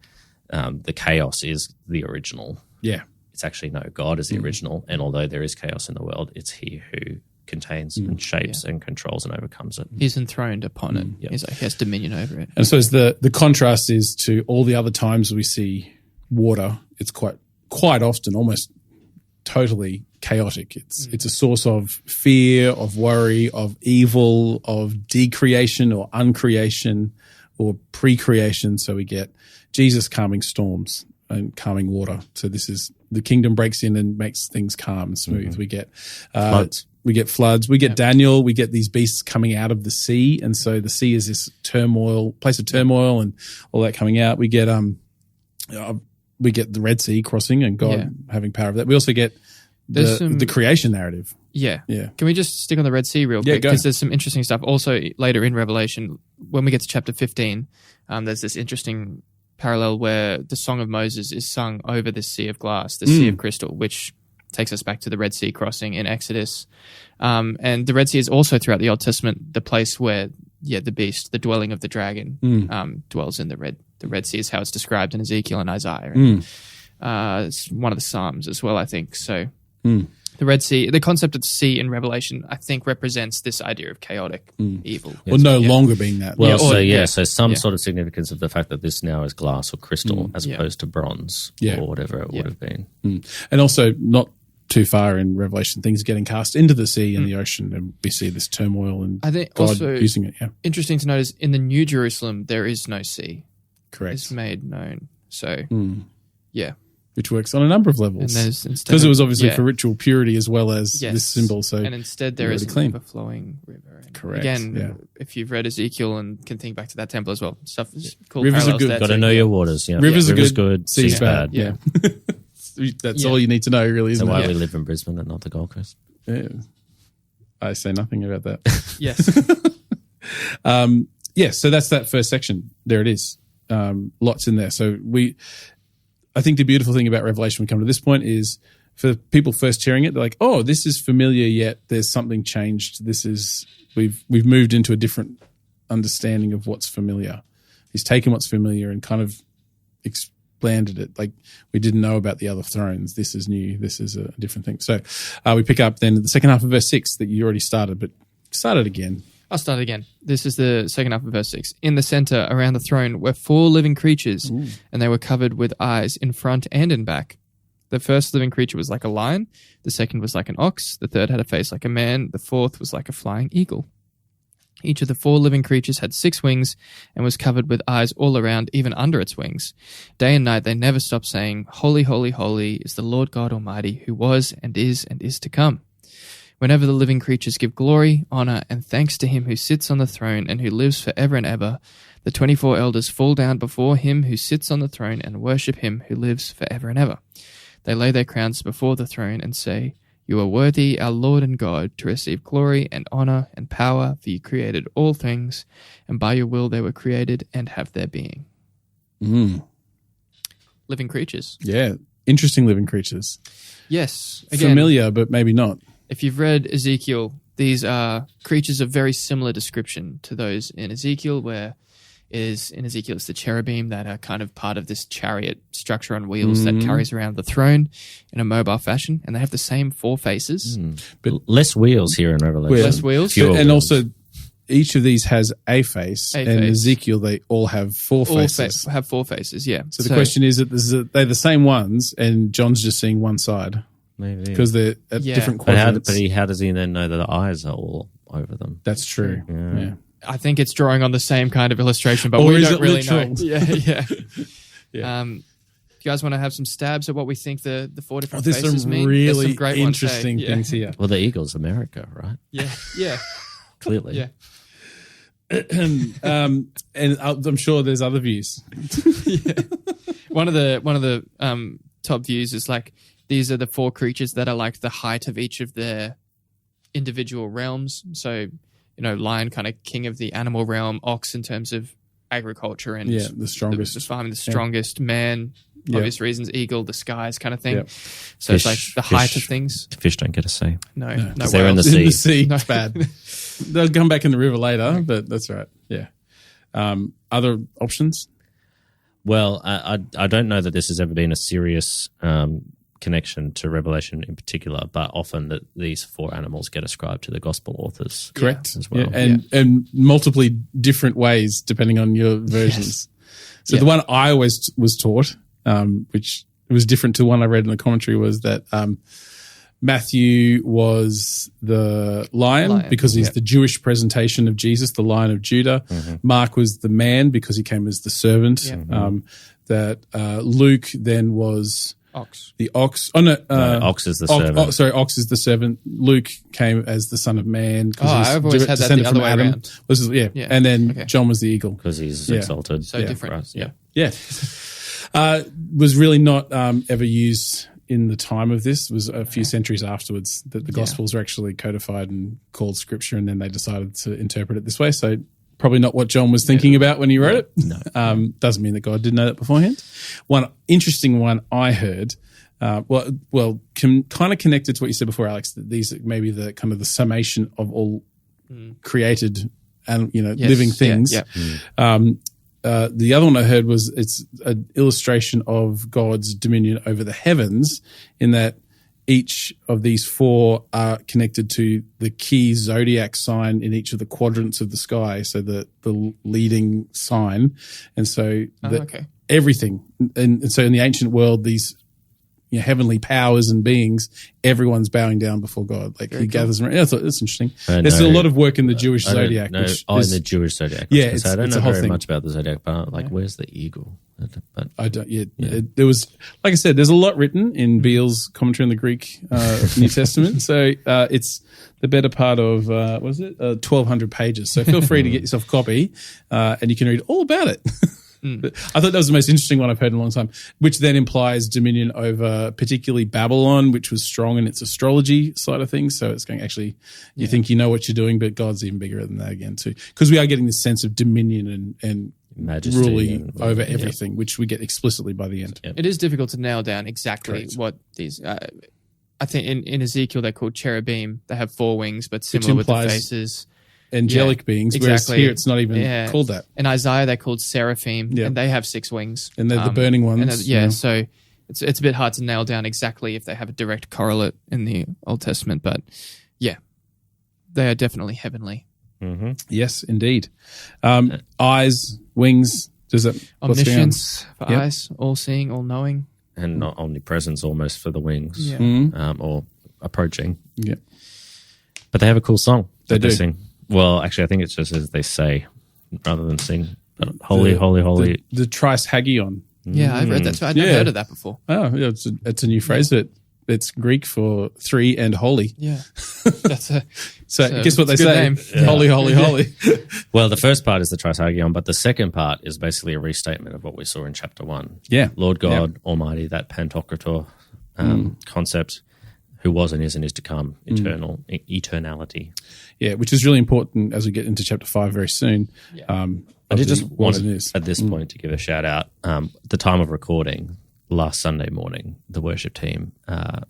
the chaos is the original. Yeah. It's actually God is the original. And although there is chaos in the world, it's he who contains and shapes and controls and overcomes it. He's enthroned upon it. He has dominion over it. And so the contrast is to all the other times we see water, it's quite often almost totally chaotic. It's a source of fear, of worry, of evil, of decreation or uncreation or pre-creation. So we get Jesus calming storms and calming water. So this is the kingdom breaks in and makes things calm and smooth. We get floods. We get floods. We get Daniel. We get these beasts coming out of the sea, and so the sea is this place of turmoil, and all that coming out. We get the Red Sea crossing and God having power of that. We also get the creation narrative. Yeah. Can we just stick on the Red Sea real quick? Because there's some interesting stuff. Also, later in Revelation, when we get to chapter 15, there's this interesting parallel where the Song of Moses is sung over the Sea of Glass, the Sea of Crystal, which takes us back to the Red Sea crossing in Exodus. And the Red Sea is also throughout the Old Testament the place where, the beast, the dwelling of the dragon, dwells in the Red Sea is how it's described in Ezekiel and Isaiah. And, it's one of the Psalms as well, I think. So the Red Sea, the concept of the sea in Revelation, I think represents this idea of chaotic evil. Or no longer being that. Well, so some sort of significance of the fact that this now is glass or crystal as opposed to bronze or whatever it would have been. And also not too far in Revelation, things getting cast into the sea and the ocean, and we see this turmoil and I think God also using it. Yeah. Interesting to note is in the New Jerusalem, there is no sea. Correct. It's made known. So, which works on a number of levels. Because it was obviously for ritual purity as well as this symbol. So and instead there is an overflowing river. And correct. Again, if you've read Ezekiel and can think back to that temple as well, stuff is cool. Rivers are good. Got to know your waters. Yeah. Rivers are good. Seas bad. Yeah. That's all you need to know, really, isn't it? That's why we live in Brisbane and not the Gold Coast. Yeah. I say nothing about that. Yes. So that's that first section. There it is. Lots in there. So I think the beautiful thing about Revelation when we come to this point is for people first hearing it, they're like, oh, this is familiar, yet there's something changed. We've moved into a different understanding of what's familiar. He's taken what's familiar and kind of expanded it. Like we didn't know about the other thrones. This is new. This is a different thing. So we pick up then the second half of verse 6 that you already started, but start it again. I'll start again. This is the second half of verse 6. In the center, around the throne, were 4 living creatures, and they were covered with eyes in front and in back. The first living creature was like a lion. The second was like an ox. The third had a face like a man. The fourth was like a flying eagle. Each of the 4 living creatures had 6 wings and was covered with eyes all around, even under its wings. Day and night they never stopped saying, Holy, holy, holy is the Lord God Almighty, who was and is to come. Whenever the living creatures give glory, honor, and thanks to him who sits on the throne and who lives forever and ever, the 24 elders fall down before him who sits on the throne and worship him who lives forever and ever. They lay their crowns before the throne and say, You are worthy, our Lord and God, to receive glory and honor and power, for you created all things, and by your will they were created and have their being. Living creatures. Yeah, interesting living creatures. Yes. Again, familiar, but maybe not. If you've read Ezekiel, these are creatures of very similar description to those in Ezekiel, where in Ezekiel it's the cherubim that are kind of part of this chariot structure on wheels that carries around the throne in a mobile fashion, and they have the same 4 faces. But less wheels here in Revelation. Less wheels. And also each of these has a face, and Ezekiel they all have 4 faces. Have 4 faces, yeah. So the question is that they're the same ones, and John's just seeing one side. Maybe. Because they're at different quadrants. But how does he then know that the eyes are all over them? That's true. Yeah. I think it's drawing on the same kind of illustration, but Or we is don't it really literal? know. Yeah. Yeah. Do you guys want to have some stabs at what we think the 4 different There's faces some mean? really There's some great ones, hey? interesting Yeah. things here. Well, the eagle's America, right? Yeah. Clearly. Yeah. And I'm sure there's other views. One of the top views is like, these are the 4 creatures that are like the height of each of their individual realms. So, lion kind of king of the animal realm, ox in terms of agriculture and The strongest. the farming, the strongest, man, obvious reasons, eagle, the skies kind of thing. Yeah. So it's like the height of things. Fish don't get a say. No, Because they're in the whales. sea. In the sea, No. it's bad. They'll come back in the river later, but that's right. Yeah. Other options? Well, I don't know that this has ever been a serious connection to Revelation in particular, but often that these 4 animals get ascribed to the gospel authors. Correct. As well. Yeah. And multiply different ways depending on your versions. So the one I always was taught, which was different to one I read in the commentary, was that Matthew was the lion because he's the Jewish presentation of Jesus, the Lion of Judah. Mark was the man because he came as the servant. That Luke then was Ox. the ox. Oh no, ox is the servant. Ox is the servant. Luke came as the Son of Man. I've always had that the other way around. And then John was the eagle. Because he's exalted. So different. For us, yeah. Yeah. Was really not ever used in the time of this. It was a few centuries afterwards that the Gospels were actually codified and called Scripture, and then they decided to interpret it this way. So probably not what John was thinking about when he wrote it. No. Doesn't mean that God didn't know that beforehand. One interesting one I heard, kind of connected to what you said before, Alex, that these are maybe the kind of the summation of all created and living things. The other one I heard was it's an illustration of God's dominion over the heavens, in that each of these 4 are connected to the key zodiac sign in each of the quadrants of the sky, so the leading sign. And so everything. And so in the ancient world, these heavenly powers and beings, everyone's bowing down before God. Like he gathers around. I thought that's interesting. There's a lot of work in the Jewish zodiac. In the Jewish zodiac. Yeah, I don't know very thing. much about the zodiac, but where's the eagle? But I don't. There was, like I said, there's a lot written in Beale's commentary on the Greek New Testament. So it's the better part of 1,200 pages. So feel free to get yourself a copy, and you can read all about it. But I thought that was the most interesting one I've heard in a long time, which then implies dominion over particularly Babylon, which was strong in its astrology side of things. So it's going, actually, you think you know what you're doing, but God's even bigger than that again too. Because we are getting this sense of dominion and majesty ruling over everything, which we get explicitly by the end. It is difficult to nail down exactly what these... I think in Ezekiel they're called cherubim. They have 4 wings, but similar with the faces. Angelic beings, whereas here it's not even called that. In Isaiah, they're called seraphim, and they have 6 wings. And they're the burning ones. So it's a bit hard to nail down exactly if they have a direct correlate in the Old Testament, but they are definitely heavenly. Mm-hmm. Yes, indeed. Eyes, wings, does that... Omniscience for eyes, all-seeing, all-knowing. And not omnipresence almost for the wings, or approaching. Yeah. But they have a cool song. They do. Sing. Well, actually, I think it's just as they say rather than sing. But holy, holy, holy. The Trice Hagion. Yeah, I've read that too. I've never heard of that before. Oh, yeah, it's a new phrase, but it's Greek for 3 and holy. Yeah. That's guess what they say? Name. Holy, holy, holy. Well, the first part is the Trisagion, but the second part is basically a restatement of what we saw in chapter 1. Yeah. Lord God Almighty, that Pantocrator concept, who was and is to come, eternality. Yeah, which is really important as we get into chapter 5 very soon. I did just want at this point to give a shout out. The time of recording, last Sunday morning, the worship team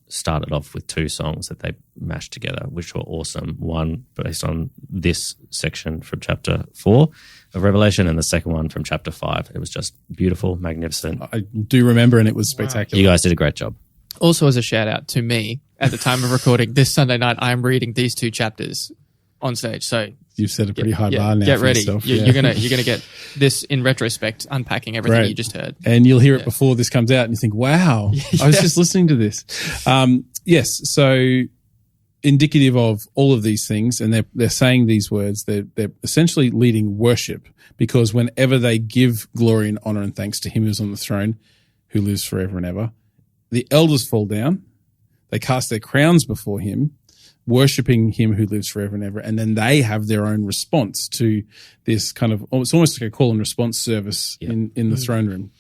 started off with 2 songs that they mashed together, which were awesome. One based on this section from chapter 4 of Revelation, and the second one from chapter 5. It was just beautiful, magnificent. I do remember, and it was spectacular. You guys did a great job. Also, as a shout out to me, at the time of recording this Sunday night, I'm reading these 2 chapters on stage. So you've set a pretty high bar now. Get for ready. yourself. You're gonna get this in retrospect, unpacking everything you just heard. And you'll hear it before this comes out, and you think, "Wow, I was just listening to this." Yes. So indicative of all of these things, and they're saying these words, they're essentially leading worship, because whenever they give glory and honor and thanks to him who's on the throne, who lives forever and ever, the elders fall down, they cast their crowns before him, worshipping him who lives forever and ever, and then they have their own response to this kind of, it's almost like a call and response service in the throne room.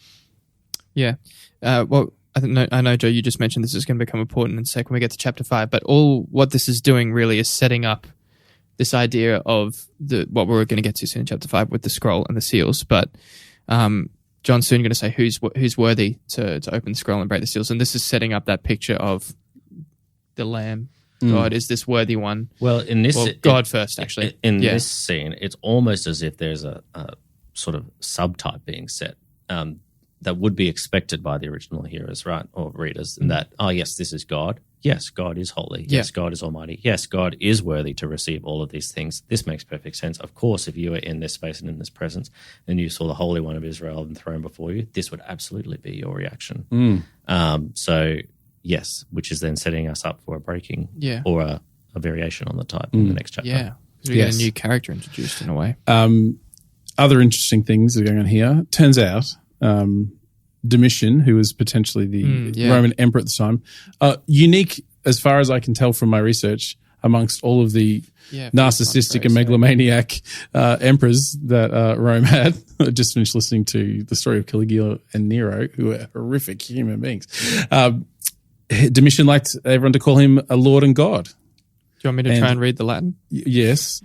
Yeah. Well, I know, Joe, you just mentioned this is going to become important in a sec when we get to chapter 5, but what this is doing really is setting up this idea of what we're going to get to soon in chapter 5 with the scroll and the seals. But John's soon going to say who's worthy to open the scroll and break the seals, and this is setting up that picture of the Lamb. God is this worthy one. Well, in this, God first, actually. In this scene, it's almost as if there's a sort of subtype being set. That would be expected by the original hearers, right, or readers, in that, yes, this is God. Yes, God is holy. Yes, God is almighty. Yes, God is worthy to receive all of these things. This makes perfect sense. Of course, if you were in this space and in this presence and you saw the Holy One of Israel enthroned before you, this would absolutely be your reaction. So, yes, which is then setting us up for a breaking or a variation on the type in the next chapter. Yeah, because we get a new character introduced in a way. Other interesting things are going on here. Turns out Domitian, who was potentially the Roman emperor at the time, unique as far as I can tell from my research amongst all of the narcissistic and megalomaniac emperors that Rome had. I just finished listening to the story of Caligula and Nero, who are horrific human beings. Domitian liked everyone to call him a lord and God. Do you want me to try and read the Latin? Yes.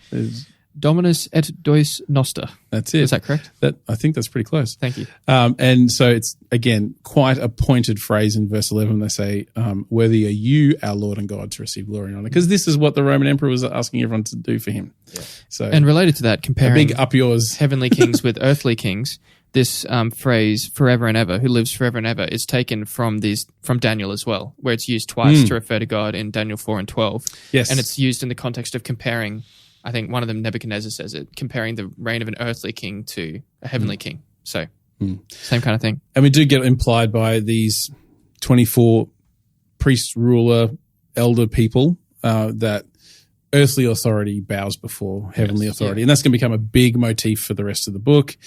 Dominus et Deus Noster. That's it. Is that correct? I think that's pretty close. Thank you. And so it's, again, quite a pointed phrase in verse 11. They say, worthy are you, our Lord and God, to receive glory and honor. Because this is what the Roman emperor was asking everyone to do for him. Yeah. So, and related to that, comparing big up yours. heavenly kings with earthly kings, this phrase, forever and ever, who lives forever and ever, is taken from Daniel as well, where it's used twice to refer to God in Daniel 4 and 12. Yes. And it's used in the context of comparing, I think one of them, Nebuchadnezzar says it, comparing the reign of an earthly king to a heavenly king. So, same kind of thing. And we do get implied by these 24 priest, ruler, elder people that earthly authority bows before heavenly authority. And that's going to become a big motif for the rest of the book.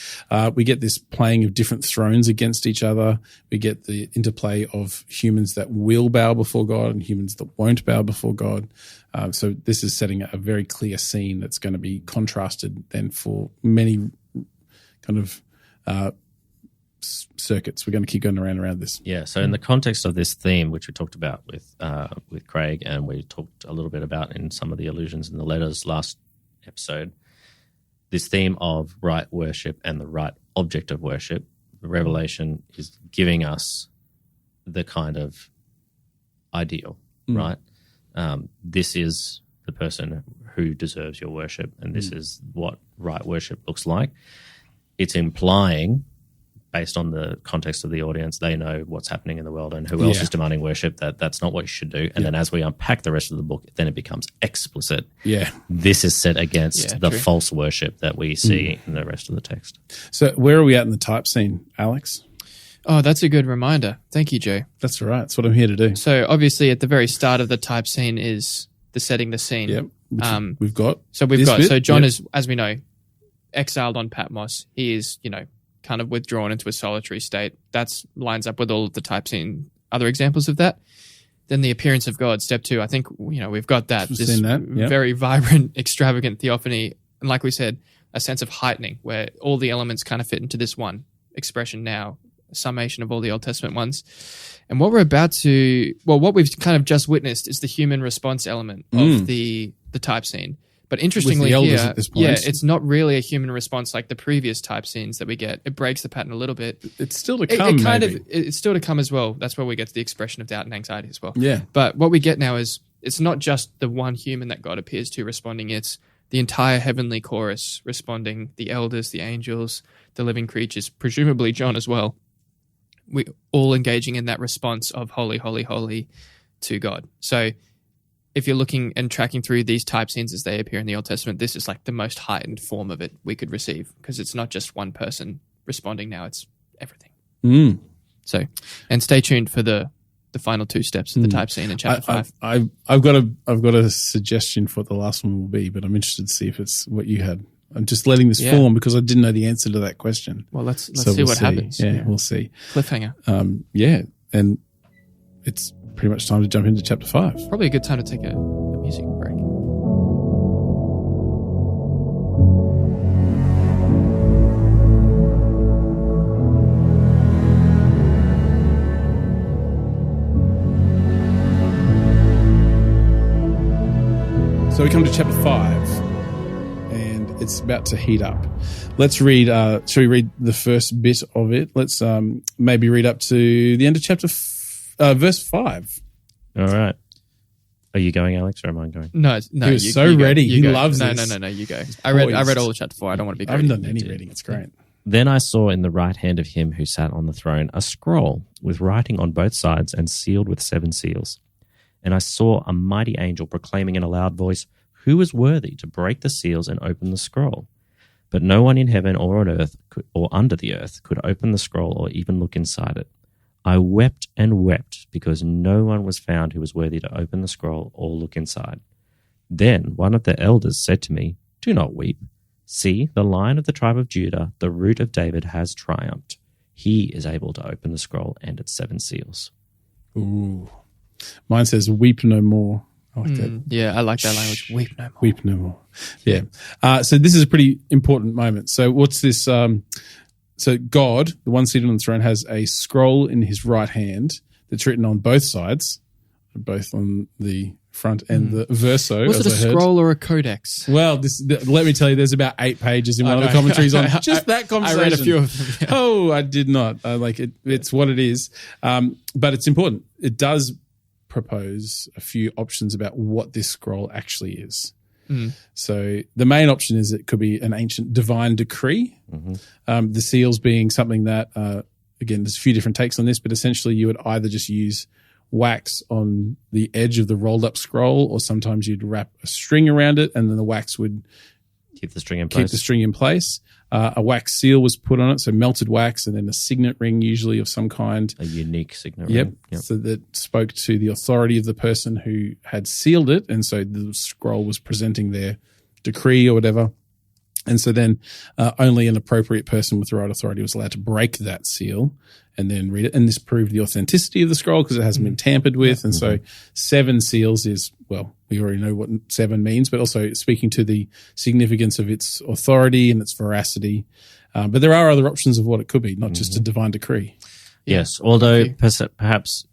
We get this playing of different thrones against each other. We get the interplay of humans that will bow before God and humans that won't bow before God. So this is setting a very clear scene that's going to be contrasted then for many kind of circuits. We're going to keep going around this. Yeah. So in the context of this theme, which we talked about with Craig, and we talked a little bit about in some of the allusions in the letters last episode, this theme of right worship and the right object of worship, the Revelation is giving us the kind of ideal, right? This is the person who deserves your worship, and this is what right worship looks like. It's implying, based on the context of the audience, they know what's happening in the world and who else is demanding worship, that's not what you should do. And then as we unpack the rest of the book, then it becomes explicit. Yeah. This is set against the false worship that we see in the rest of the text. So where are we at in the type scene, Alex? Oh, that's a good reminder. Thank you, Joe. That's all right. That's what I'm here to do. So obviously at the very start of the type scene is the setting the scene. Yep. We've got. So John is, as we know, exiled on Patmos. He is, kind of withdrawn into a solitary state. That lines up with all of the type scene, other examples of that. Then the appearance of God, step 2. I think, we've got that. This very vibrant, extravagant theophany. And like we said, a sense of heightening where all the elements kind of fit into this one expression now, a summation of all the Old Testament ones. And what we've kind of just witnessed is the human response element of the type scene. But interestingly here, at this point, it's not really a human response like the previous type scenes that we get. It breaks the pattern a little bit. It's still to come, It's still to come as well. That's where we get to the expression of doubt and anxiety as well. Yeah. But what we get now is it's not just the one human that God appears to responding. It's the entire heavenly chorus responding, the elders, the angels, the living creatures, presumably John as well. We all engaging in that response of holy, holy, holy to God. So if you're looking and tracking through these type scenes as they appear in the Old Testament, this is like the most heightened form of it we could receive because it's not just one person responding now, it's everything. So, and stay tuned for the the final 2 steps of the type scene in chapter 5. I've got a suggestion for what the last one will be, but I'm interested to see if it's what you had. I'm just letting this form because I didn't know the answer to that question. Well, let's see what happens. Yeah, we'll see. Cliffhanger. And it's pretty much time to jump into chapter 5. Probably a good time to take a music break. So we come to chapter 5, and it's about to heat up. Let's read. Shall we read the first bit of it? Let's maybe read up to the end of chapter verse 5. All right. Are you going, Alex, or am I going? No. He was so ready. He loves this. this. No. You go. I read all of chapter 4. I don't want to be. I haven't done any reading. It's great. Then I saw in the right hand of him who sat on the throne a scroll with writing on both sides and sealed with 7 seals. And I saw a mighty angel proclaiming in a loud voice, "Who is worthy to break the seals and open the scroll?" But no one in heaven or on earth or under the earth could open the scroll or even look inside it. I wept and wept because no one was found who was worthy to open the scroll or look inside. Then one of the elders said to me, "Do not weep. See, the Lion of the tribe of Judah, the Root of David, has triumphed. He is able to open the scroll and its 7 seals." Ooh. Mine says, "Weep no more." I like that. Yeah, I like that language. Weep no more. Weep no more. Yeah. So this is a pretty important moment. So what's this? So God, the one seated on the throne, has a scroll in his right hand that's written on both sides, both on the front and the verso. Was it a scroll or a codex? Well, let me tell you, there's about 8 pages in one of the commentaries on just that conversation. I read a few of them. Yeah. Oh, I did not. I like it. It's what it is. But it's important. It does propose a few options about what this scroll actually is. So the main option is it could be an ancient divine decree. The seals being something that, again, there's a few different takes on this, but essentially you would either just use wax on the edge of the rolled up scroll, or sometimes you'd wrap a string around it and then the wax would keep the string in place. A wax seal was put on it, so melted wax, and then a signet ring, usually of some kind. A unique signet ring. Yep. So that spoke to the authority of the person who had sealed it, and so the scroll was presenting their decree or whatever. And so then only an appropriate person with the right authority was allowed to break that seal and then read it. And this proved the authenticity of the scroll because it hasn't been tampered with. And so 7 seals is, well, we already know what 7 means, but also speaking to the significance of its authority and its veracity. But there are other options of what it could be, not just a divine decree. Yes, although perhaps,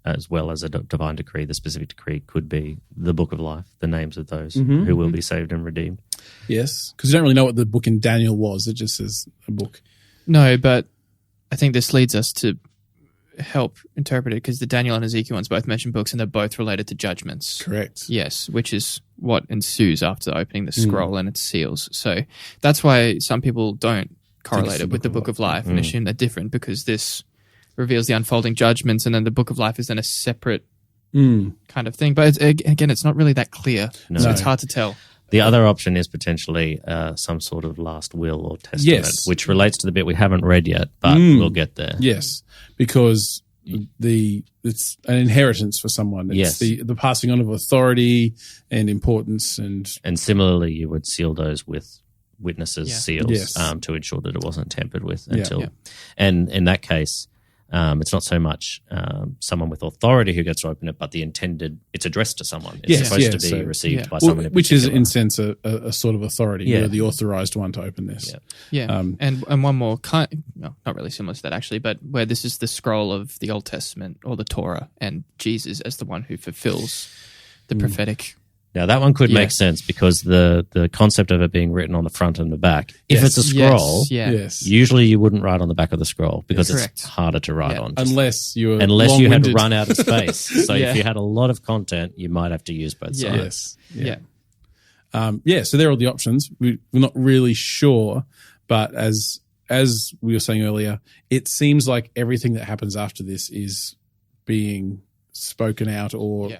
as well as a divine decree, the specific decree could be the book of life, the names of those who will be saved and redeemed. Yes, because you don't really know what the book in Daniel was. It just says a book. No, but I think this leads us to help interpret it, because the Daniel and Ezekiel ones both mention books, and they're both related to judgments. Correct. Yes, which is what ensues after opening the scroll and its seals. So that's why some people don't correlate it with the book of life and assume they're different, because this reveals the unfolding judgments, and then the book of life is then a separate kind of thing. But again, it's not really that clear, so it's hard to tell. The other option is potentially some sort of last will or testament, which relates to the bit we haven't read yet, but we'll get there. Yes, because it's an inheritance for someone. It's the passing on of authority and importance. And similarly, you would seal those with witnesses' seals to ensure that it wasn't tampered with until. And in that case, it's not so much someone with authority who gets to open it, but it's addressed to someone. It's supposed to be received by someone in which is, in a sense, a sort of authority. You're the authorized one to open this. And one more, not really similar to that actually, but where this is the scroll of the Old Testament or the Torah, and Jesus as the one who fulfills the prophetic. Now, that one could make sense, because the concept of it being written on the front and the back, if it's a scroll, usually you wouldn't write on the back of the scroll, because it's harder to write on. Unless you had run out of space. So if you had a lot of content, you might have to use both sides. So there are all the options. We're not really sure, but as we were saying earlier, it seems like everything that happens after this is being spoken out, or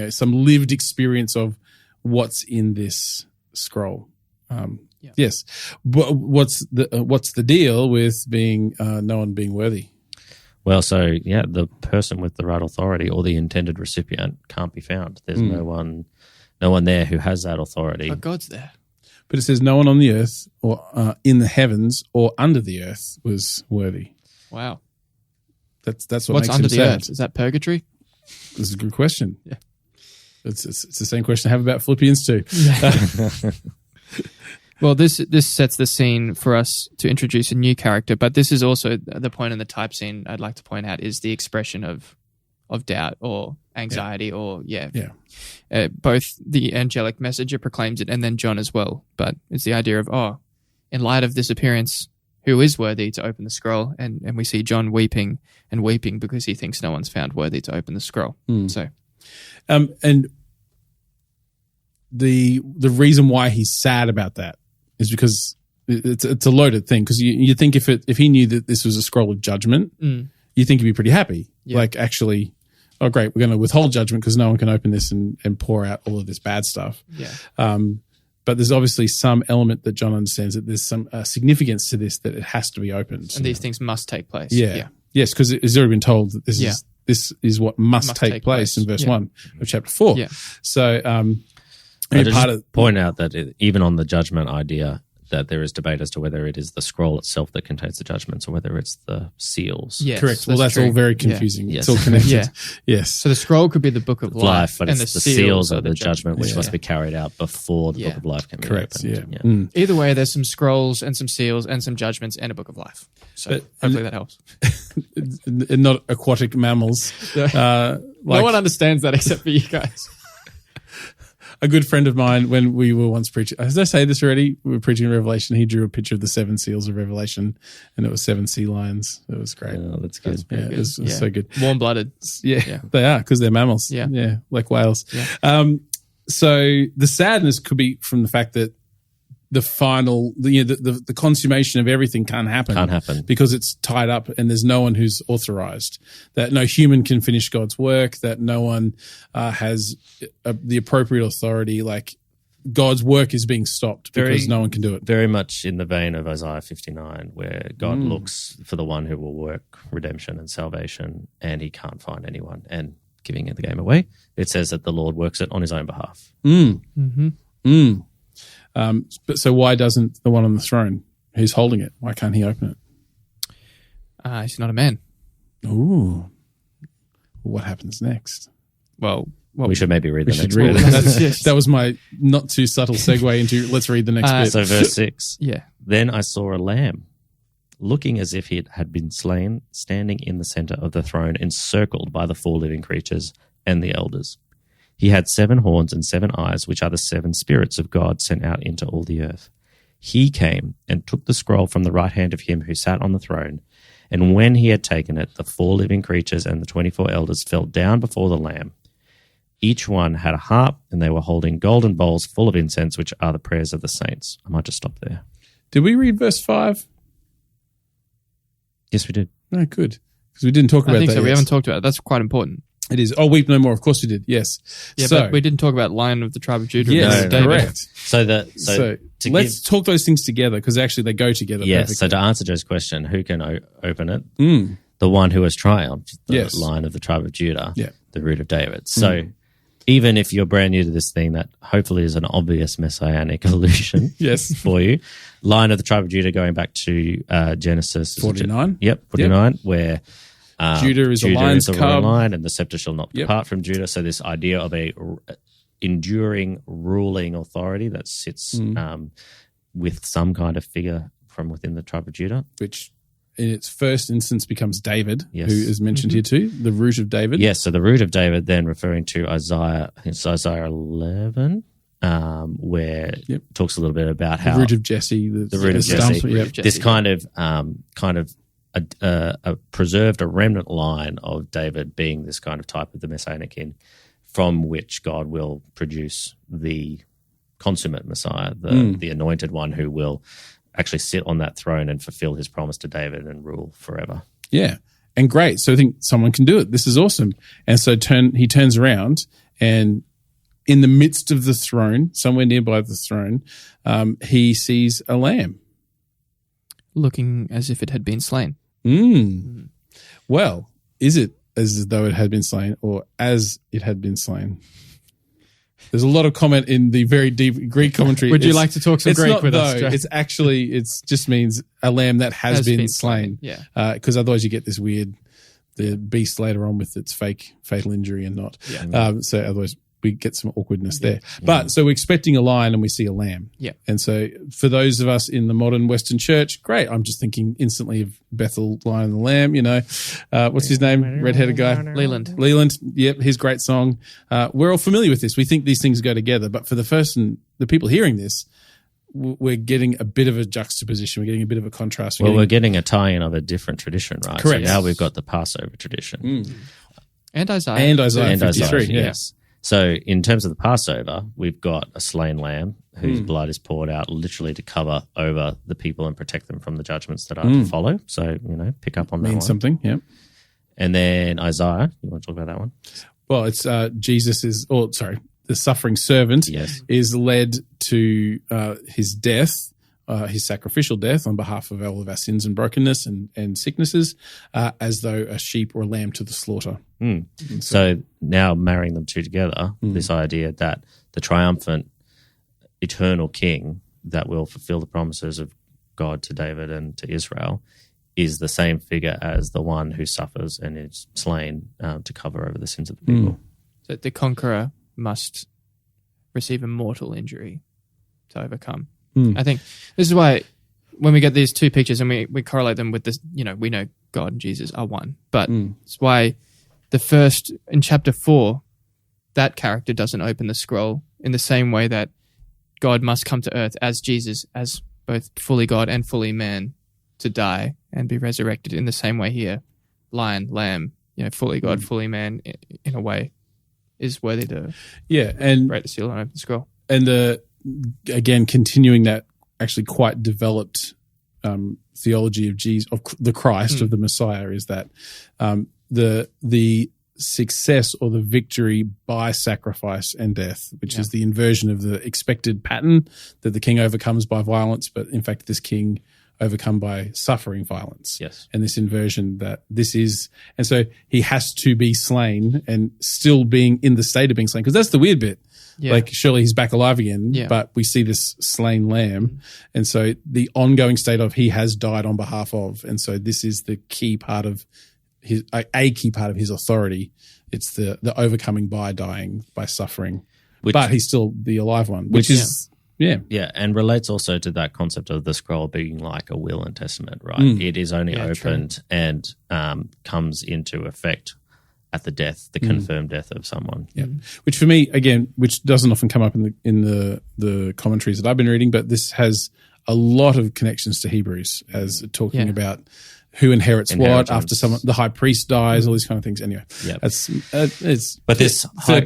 some lived experience of what's in this scroll. Yes. But what's the deal with being no one being worthy? Well, so yeah, the person with the right authority or the intended recipient can't be found. There's no one there who has that authority. But God's there. But it says no one on the earth or in the heavens or under the earth was worthy. Wow. That's what What's makes under him the sad. earth? Is that purgatory? This is a good question. Yeah. It's the same question I have about Philippians 2. Well, this sets the scene for us to introduce a new character, but this is also the point in the type scene I'd like to point out is the expression of doubt or anxiety or both the angelic messenger proclaims it and then John as well. But it's the idea of, in light of this appearance, who is worthy to open the scroll? And we see John weeping because he thinks no one's found worthy to open the scroll. So, and the reason why he's sad about that is because it's a loaded thing. Because you think if he knew that this was a scroll of judgment, you think he'd be pretty happy. Yeah. Like, actually, oh great, we're going to withhold judgment because no one can open this and pour out all of this bad stuff. Yeah. But there's obviously some element that John understands that there's some significance to this, that it has to be opened. And these things must take place. Yeah. Yes, because it's already been told that this is what must take place in verse 1 of chapter 4. Yeah. So, I just point out that even on the judgment idea, that there is debate as to whether it is the scroll itself that contains the judgments or whether it's the seals. Yes, correct. Well, that's true. all very confusing. Yeah. It's all connected. Yeah. Yes. So the scroll could be the book of life, but and it's the seals of the judgment which must be carried out before the book of life can be correct. opened. Yeah. Either way, there's some scrolls and some seals and some judgments and a book of life. So hopefully that helps. Not aquatic mammals. No one understands that except for you guys. A good friend of mine, when we were once preaching, did I say this already? We were preaching Revelation. He drew a picture of the 7 seals of Revelation, and it was 7 sea lions. It was great. Oh, that's good. It was so good. Warm-blooded. Yeah, they are, because they're mammals. Yeah, like whales. Yeah. So the sadness could be from the fact that the final, the consummation of everything can't happen because it's tied up and there's no one who's authorized, that no human can finish God's work, that no one has the appropriate authority. Like, God's work is being stopped because no one can do it. Very much in the vein of Isaiah 59, where God looks for the one who will work redemption and salvation, and he can't find anyone. And giving the game away, it says that the Lord works it on his own behalf. But so why doesn't the one on the throne, who's holding it, why can't he open it? He's not a man. Ooh. What happens next? Well, we should maybe read the next read bit. That was my not too subtle segue into let's read the next bit. So verse 6. Yeah. Then I saw a lamb, looking as if it had been slain, standing in the center of the throne, encircled by the 4 living creatures and the elders. He had 7 horns and 7 eyes, which are the 7 spirits of God sent out into all the earth. He came and took the scroll from the right hand of him who sat on the throne. And when he had taken it, the 4 living creatures and the 24 elders fell down before the Lamb. Each one had a harp, and they were holding golden bowls full of incense, which are the prayers of the saints. I might just stop there. Did we read verse 5? Yes, we did. No, good. Because we didn't talk about that. I think so. Yet. We haven't talked about it. That's quite important. It is. Oh, weep no more. Of course we did. Yes. Yeah, but we didn't talk about Lion of the Tribe of Judah. Yes, correct. So let's talk those things together, because actually they go together. Yes. Perfectly. So to answer Joe's question, who can open it? The one who has triumphed, the Lion of the Tribe of Judah, the Root of David. So even if you're brand new to this thing, that hopefully is an obvious messianic allusion for you. Lion of the Tribe of Judah, going back to Genesis 49. 49, where Judah is a lion's cub, lion, and the scepter shall not depart from Judah. So this idea of a enduring ruling authority that sits with some kind of figure from within the tribe of Judah, which in its first instance becomes David, who is mentioned here too, the root of David. Yes, so the root of David, then referring to Isaiah, I think it's Isaiah 11, where it talks a little bit about how the root of Jesse, the root of Jesse, this kind of a preserved, a remnant line of David being this kind of type of the Messianic king, from which God will produce the consummate Messiah, the anointed one who will actually sit on that throne and fulfill his promise to David and rule forever. Yeah. And great. So I think someone can do it. This is awesome. And so he turns around, and in the midst of the throne, somewhere nearby the throne, he sees a lamb. Looking as if it had been slain. Well, is it as though it had been slain or as it had been slain? There's a lot of comment in the very deep Greek commentary. Would you like to talk some Greek with us? It just means a lamb that has been slain. Yeah. Because otherwise you get this weird, the beast later on with its fake fatal injury and not. Yeah. So otherwise we get some awkwardness there. But so we're expecting a lion and we see a lamb. Yeah. And so for those of us in the modern Western church, great. I'm just thinking instantly of Bethel, Lion and the Lamb, what's his name? Redheaded guy. Leland. Yep. His great song. We're all familiar with this. We think these things go together, but for the people hearing this, we're getting a bit of a juxtaposition. We're getting a bit of a contrast. We're getting a tie-in of a different tradition, right? Correct. So now we've got the Passover tradition. And Isaiah. And Isaiah 53. Yes. So in terms of the Passover, we've got a slain lamb whose blood is poured out literally to cover over the people and protect them from the judgments that are to follow. So, pick up on that one. Means something, yeah. And then Isaiah, you want to talk about that one? Well, it's the suffering servant is led to his death, his sacrificial death on behalf of all of our sins and brokenness and sicknesses, as though a sheep or a lamb to the slaughter. So now marrying them two together, this idea that the triumphant eternal king that will fulfill the promises of God to David and to Israel is the same figure as the one who suffers and is slain to cover over the sins of the people. So the conqueror must receive a mortal injury to overcome. I think this is why when we get these two pictures and we correlate them with this, we know God and Jesus are one. But it's why the first, in chapter 4, that character doesn't open the scroll in the same way that God must come to earth as Jesus, as both fully God and fully man, to die and be resurrected in the same way here. Lion, lamb, fully God, fully man, in a way, is worthy to break the seal and open the scroll. And again, continuing that actually quite developed theology of Jesus, of the Christ, of the Messiah, is that the success or the victory by sacrifice and death, which is the inversion of the expected pattern that the king overcomes by violence, but in fact this king overcome by suffering violence. Yes. And this inversion that this is, and so he has to be slain and still being in the state of being slain, because that's the weird bit. Yeah. Like, surely he's back alive again, but we see this slain lamb. And so the ongoing state of he has died on behalf of. And so this is the key part of a key part of his authority. It's the overcoming by dying, by suffering. But he's still the alive one, which is... Yeah, and relates also to that concept of the scroll being like a will and testament, right? It is only opened and comes into effect at the death, the confirmed death of someone. Yeah, which for me, again, which doesn't often come up in the commentaries that I've been reading, but this has a lot of connections to Hebrews as talking about who inherits what after the high priest dies, all these kind of things. Anyway, this third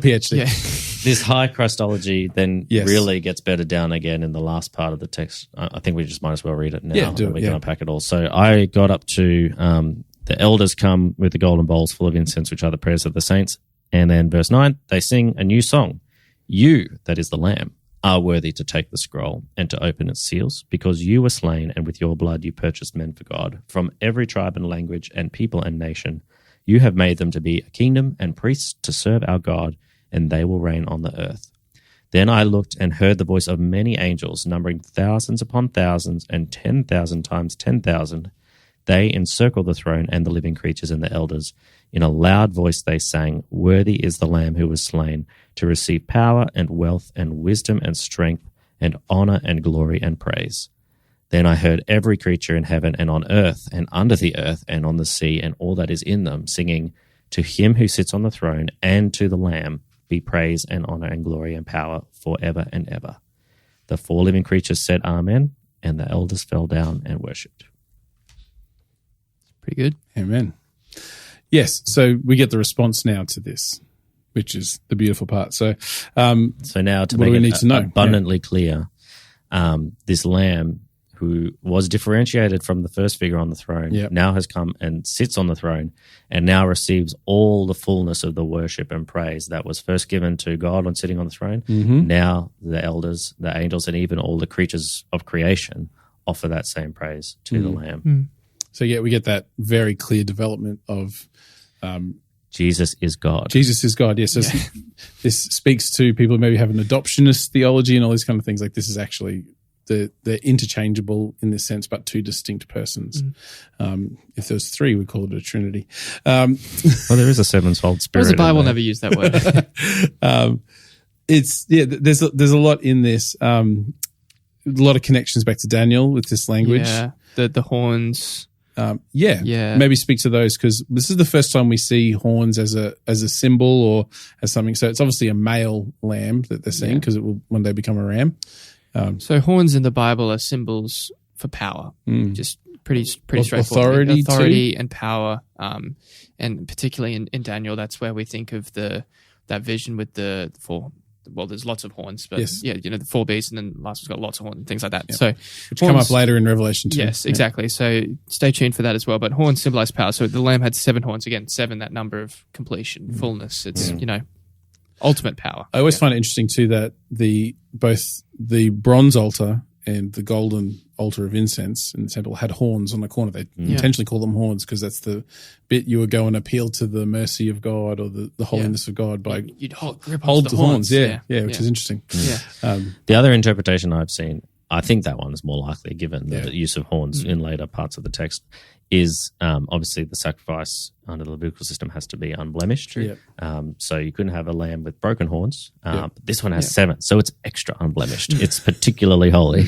PhD. This high Christology then really gets bedded down again in the last part of the text. I think we just might as well read it now. Yeah, we can unpack it all. So I got up to the elders come with the golden bowls full of incense, which are the prayers of the saints. And then verse 9, they sing a new song. You, that is the Lamb, are worthy to take the scroll and to open its seals, because you were slain, and with your blood you purchased men for God from every tribe and language and people and nation. You have made them to be a kingdom and priests to serve our God, and they will reign on the earth. Then I looked and heard the voice of many angels, numbering thousands upon thousands and 10,000 times 10,000. They encircled the throne and the living creatures and the elders. In a loud voice they sang, "Worthy is the Lamb who was slain, to receive power and wealth and wisdom and strength and honor and glory and praise." Then I heard every creature in heaven and on earth and under the earth and on the sea and all that is in them, singing, "To him who sits on the throne and to the Lamb be praise and honor and glory and power forever and ever." The 4 living creatures said, "Amen," and the elders fell down and worshipped. Pretty good. Amen. Yes, so we get the response now to this, which is the beautiful part. So now to make it abundantly clear, this Lamb who was differentiated from the first figure on the throne now has come and sits on the throne and now receives all the fullness of the worship and praise that was first given to God when sitting on the throne. Now the elders, the angels, and even all the creatures of creation offer that same praise to the Lamb. So yeah, we get that very clear development of Jesus is God. Jesus is God. Yes. Yeah. So this speaks to people who maybe have an adoptionist theology and all these kind of things. Like this is actually they're interchangeable in this sense, but two distinct persons. If there was three, we'd call it a Trinity. Well, there is a sevenfold spirit. The Bible never used that word. There's a lot in this. A lot of connections back to Daniel with this language. Yeah, the horns. Maybe speak to those because this is the first time we see horns as a symbol or as something. So it's obviously a male lamb that they're seeing because it will one day become a ram. So horns in the Bible are symbols for power, just pretty straightforward. Authority and power, and particularly in Daniel, that's where we think of that vision with the four. Well, there's lots of horns, but the four beasts, and then the last one's got lots of horns and things like that. Yep. So, which come up later in Revelation 2. Yes, exactly. So stay tuned for that as well. But horns symbolize power. So the lamb had 7 horns. Again, 7, that number of completion, fullness. It's ultimate power. I always find it interesting too that both the bronze altar and the golden altar of incense in the temple had horns on the corner. They intentionally call them horns because that's the bit you would go and appeal to the mercy of God or the holiness of God by you'd hold the horns. Which is interesting. Yeah. The other interpretation I've seen, I think that one is more likely given the use of horns in later parts of the text, is obviously the sacrifice under the Levitical system has to be unblemished. Yep. So you couldn't have a lamb with broken horns, but this one has 7, so it's extra unblemished. It's particularly holy.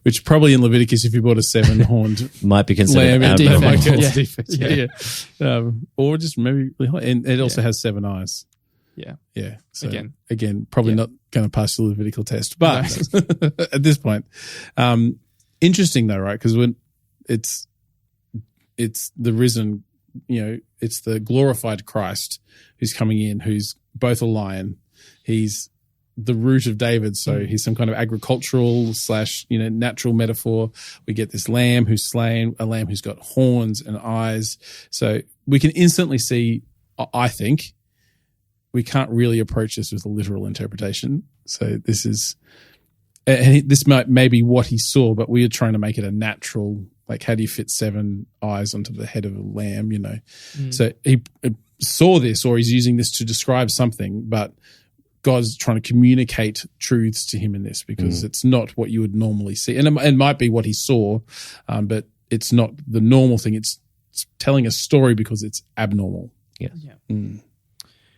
Which probably in Leviticus, if you bought a 7-horned might be considered lamb, defect. defect. Or just maybe really hot. And it also has 7 eyes. Yeah. So again, probably not going to pass the Levitical test, but at this point, interesting though, right? Because when it's the risen, it's the glorified Christ who's coming in, who's both a lion. He's the root of David. So he's some kind of agricultural / natural metaphor. We get this lamb who's slain, a lamb who's got horns and eyes. So we can instantly see, I think, we can't really approach this with a literal interpretation. So this is, and this may be what he saw, but we are trying to make it a natural, like how do you fit 7 eyes onto the head of a lamb, So he saw this, or he's using this to describe something, but God's trying to communicate truths to him in this because it's not what you would normally see. And it might be what he saw, but it's not the normal thing. It's telling a story because it's abnormal. Yeah.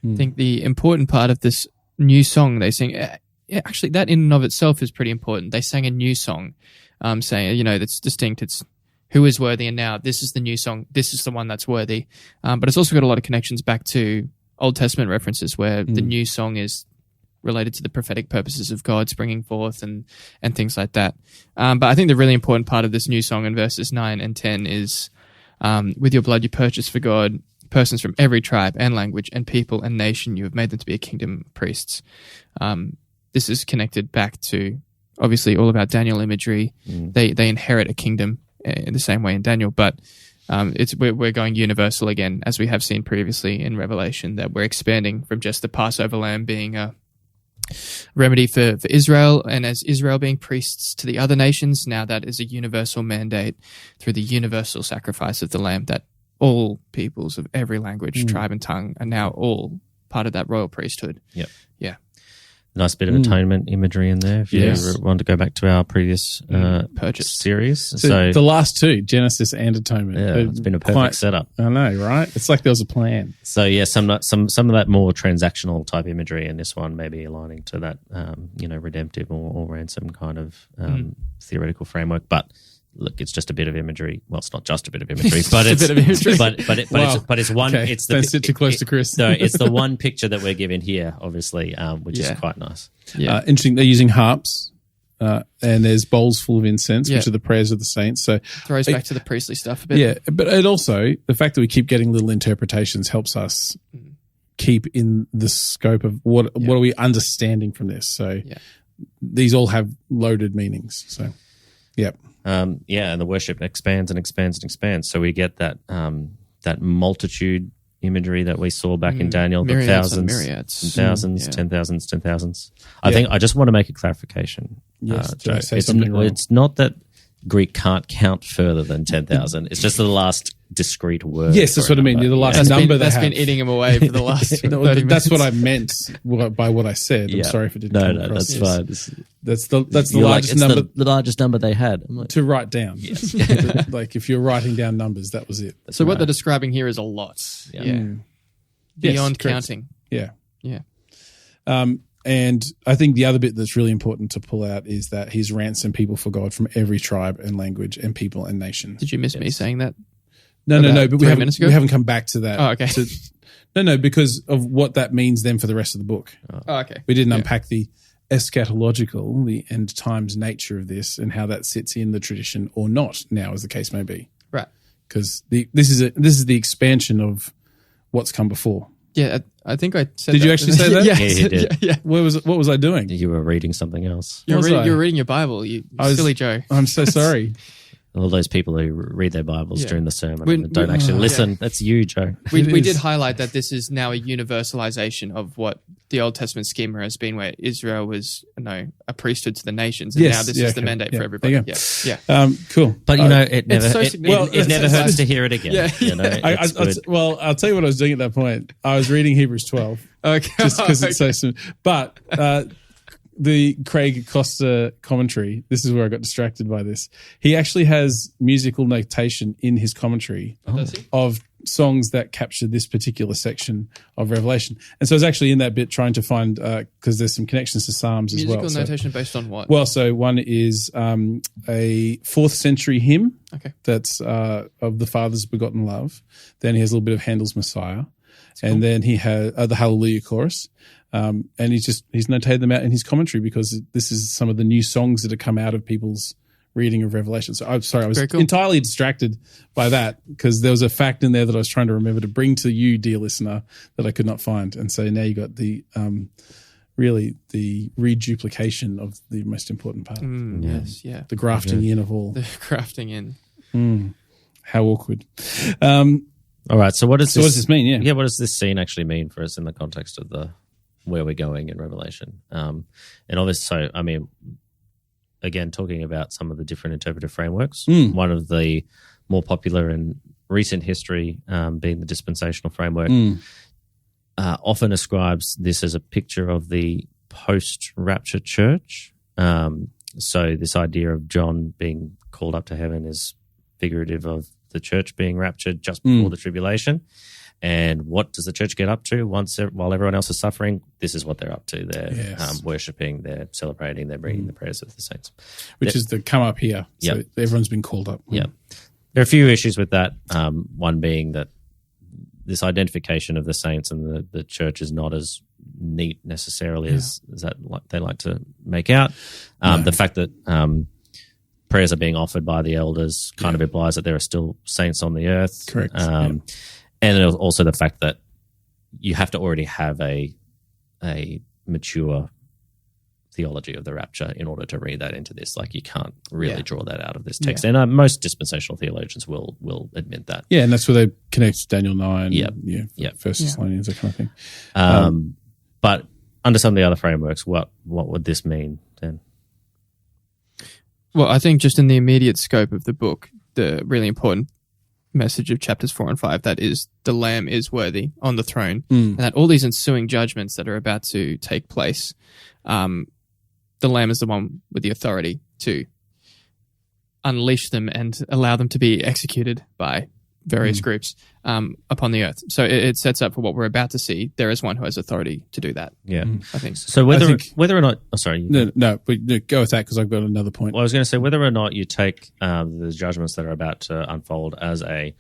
I think the important part of this new song they sing, actually that in and of itself is pretty important. They sang a new song, saying, that's distinct. It's who is worthy, and now this is the new song. This is the one that's worthy. But it's also got a lot of connections back to Old Testament references where the new song is related to the prophetic purposes of God springing forth and things like that. But I think the really important part of this new song in verses 9 and 10 is, with your blood you purchased for God persons from every tribe and language and people and nation. You have made them to be a kingdom of priests. This is connected back to obviously all about Daniel imagery. They inherit a kingdom in the same way in Daniel, but we're going universal again, as we have seen previously in Revelation, that we're expanding from just the Passover lamb being a remedy for Israel, and as Israel being priests to the other nations, now that is a universal mandate through the universal sacrifice of the lamb, that all peoples of every language, tribe, and tongue are now all part of that royal priesthood. Yep. Yeah. Nice bit of atonement imagery in there if you want to go back to our previous purchase series. So the last two, Genesis and Atonement. Yeah, it's been a perfect setup. I know, right? It's like there was a plan. So yeah, some of that more transactional type imagery in this one maybe aligning to that redemptive or ransom kind of theoretical framework, but look, it's just a bit of imagery. Well, it's not just a bit of imagery, but it's a bit of imagery. But it's one. Okay. Don't sit too close to Chris. No, it's the one picture that we're given here, obviously, which is quite nice. Yeah, interesting. They're using harps, and there's bowls full of incense, which are the prayers of the saints. So throws back to the priestly stuff a bit. Yeah, but it also the fact that we keep getting little interpretations helps us keep in the scope of what are we understanding from this. So these all have loaded meanings. So and the worship expands and expands and expands. So we get that multitude imagery that we saw back in Daniel, the thousands, and thousands, 10,000s, 10,000s. I think I just want to make a clarification. Yes, it's not that Greek can't count further than 10,000. It's just the last discrete word. Yes, that's what I mean. The last That's number that's been eating him away for the last 30 minutes. That's what I meant by what I said. I'm sorry if it didn't come across. That's fine. That's the largest number. The largest number they had. I'm like, to write down. Yes. Like if you're writing down numbers, that was it. So what they're describing here is a lot. Yeah. Beyond Yes, correct. counting. Yeah. Yeah. And I think the other bit that's really important to pull out is that he's ransomed people for God from every tribe and language and people and nation. Did you miss me saying that? No, but we 3 minutes ago? haven't come back to that. Oh, okay. No, because of what that means then for the rest of the book. Oh, okay. We didn't unpack the eschatological, the end times nature of this and how that sits in the tradition or not now, as the case may be. Right. Because this is the expansion of what's come before. Yeah, I think I said Did that. you actually say that? Yeah, you did. Yeah. What was I doing? You were reading something else. You Was were I? reading your Bible, you silly Joe. I'm so sorry. All those people who read their Bibles during the sermon and don't We- actually listen. yeah. That's you, Joe. We It did is. highlight that this is now a universalization of what the Old Testament schema has been, where Israel was a priesthood to the nations, and Yes, now this yeah, is the okay. mandate Yeah, for everybody. there you Yeah. Cool. But it never so it significant. never hurts to hear it again. Yeah. You know, it's good. I'll tell you what I was doing at that point. I was reading Hebrews 12 Okay. just because it's so soon. But the Craig Costa commentary, this is where I got distracted by this. He actually has musical notation in his commentary Does he? of songs that capture this particular section of Revelation. And so I was actually in that bit trying to find, because there's some connections to Psalms as well. Musical notation based on what? Well, so one is a 4th century hymn Okay. that's of the Father's begotten love. Then he has a little bit of Handel's Messiah. And then he has the Hallelujah chorus. And he's notated them out in his commentary because this is some of the new songs that have come out of people's reading of Revelation. So I'm sorry, I was entirely distracted by that because there was a fact in there that I was trying to remember to bring to you, dear listener, that I could not find. And so now you got the really the reduplication of the most important part. Yes, yeah. The grafting in of all. The crafting in. How awkward. All right. So what does this mean? Yeah. Yeah. What does this scene actually mean for us in the context of where we're going in Revelation? And obviously, so I mean, again, talking about some of the different interpretive frameworks. One of the more popular in recent history, being the dispensational framework, often ascribes this as a picture of the post-rapture church. So this idea of John being called up to heaven is figurative of the church being raptured just before the tribulation. And what does the church get up to while everyone else is suffering? This is what they're up to. They're worshipping, they're celebrating, they're bringing the prayers of the saints. Which is the come up here. So Yep. everyone's been called up. Yeah. There are a few issues with that. One being that this identification of the saints and the church is not as neat necessarily as that they like to make out. The fact that prayers are being offered by the elders kind of implies that there are still saints on the earth. Correct. And also the fact that you have to already have a mature theology of the rapture in order to read that into this. Like you can't really draw that out of this text. And most dispensational theologians will admit that. Yeah, and that's where they connect Daniel 9. Yep. First Thessalonians, that kind of thing. But under some of the other frameworks, what would this mean then? Well, I think just in the immediate scope of the book, the really important message of chapters 4 and 5, that is the Lamb is worthy on the throne, and that all these ensuing judgments that are about to take place, the Lamb is the one with the authority to unleash them and allow them to be executed by various groups upon the earth. So it sets up for what we're about to see. There is one who has authority to do that. Yeah. I think. So whether or not, No, but go with that because I've got another point. Well, I was going to say whether or not you take the judgments that are about to unfold as a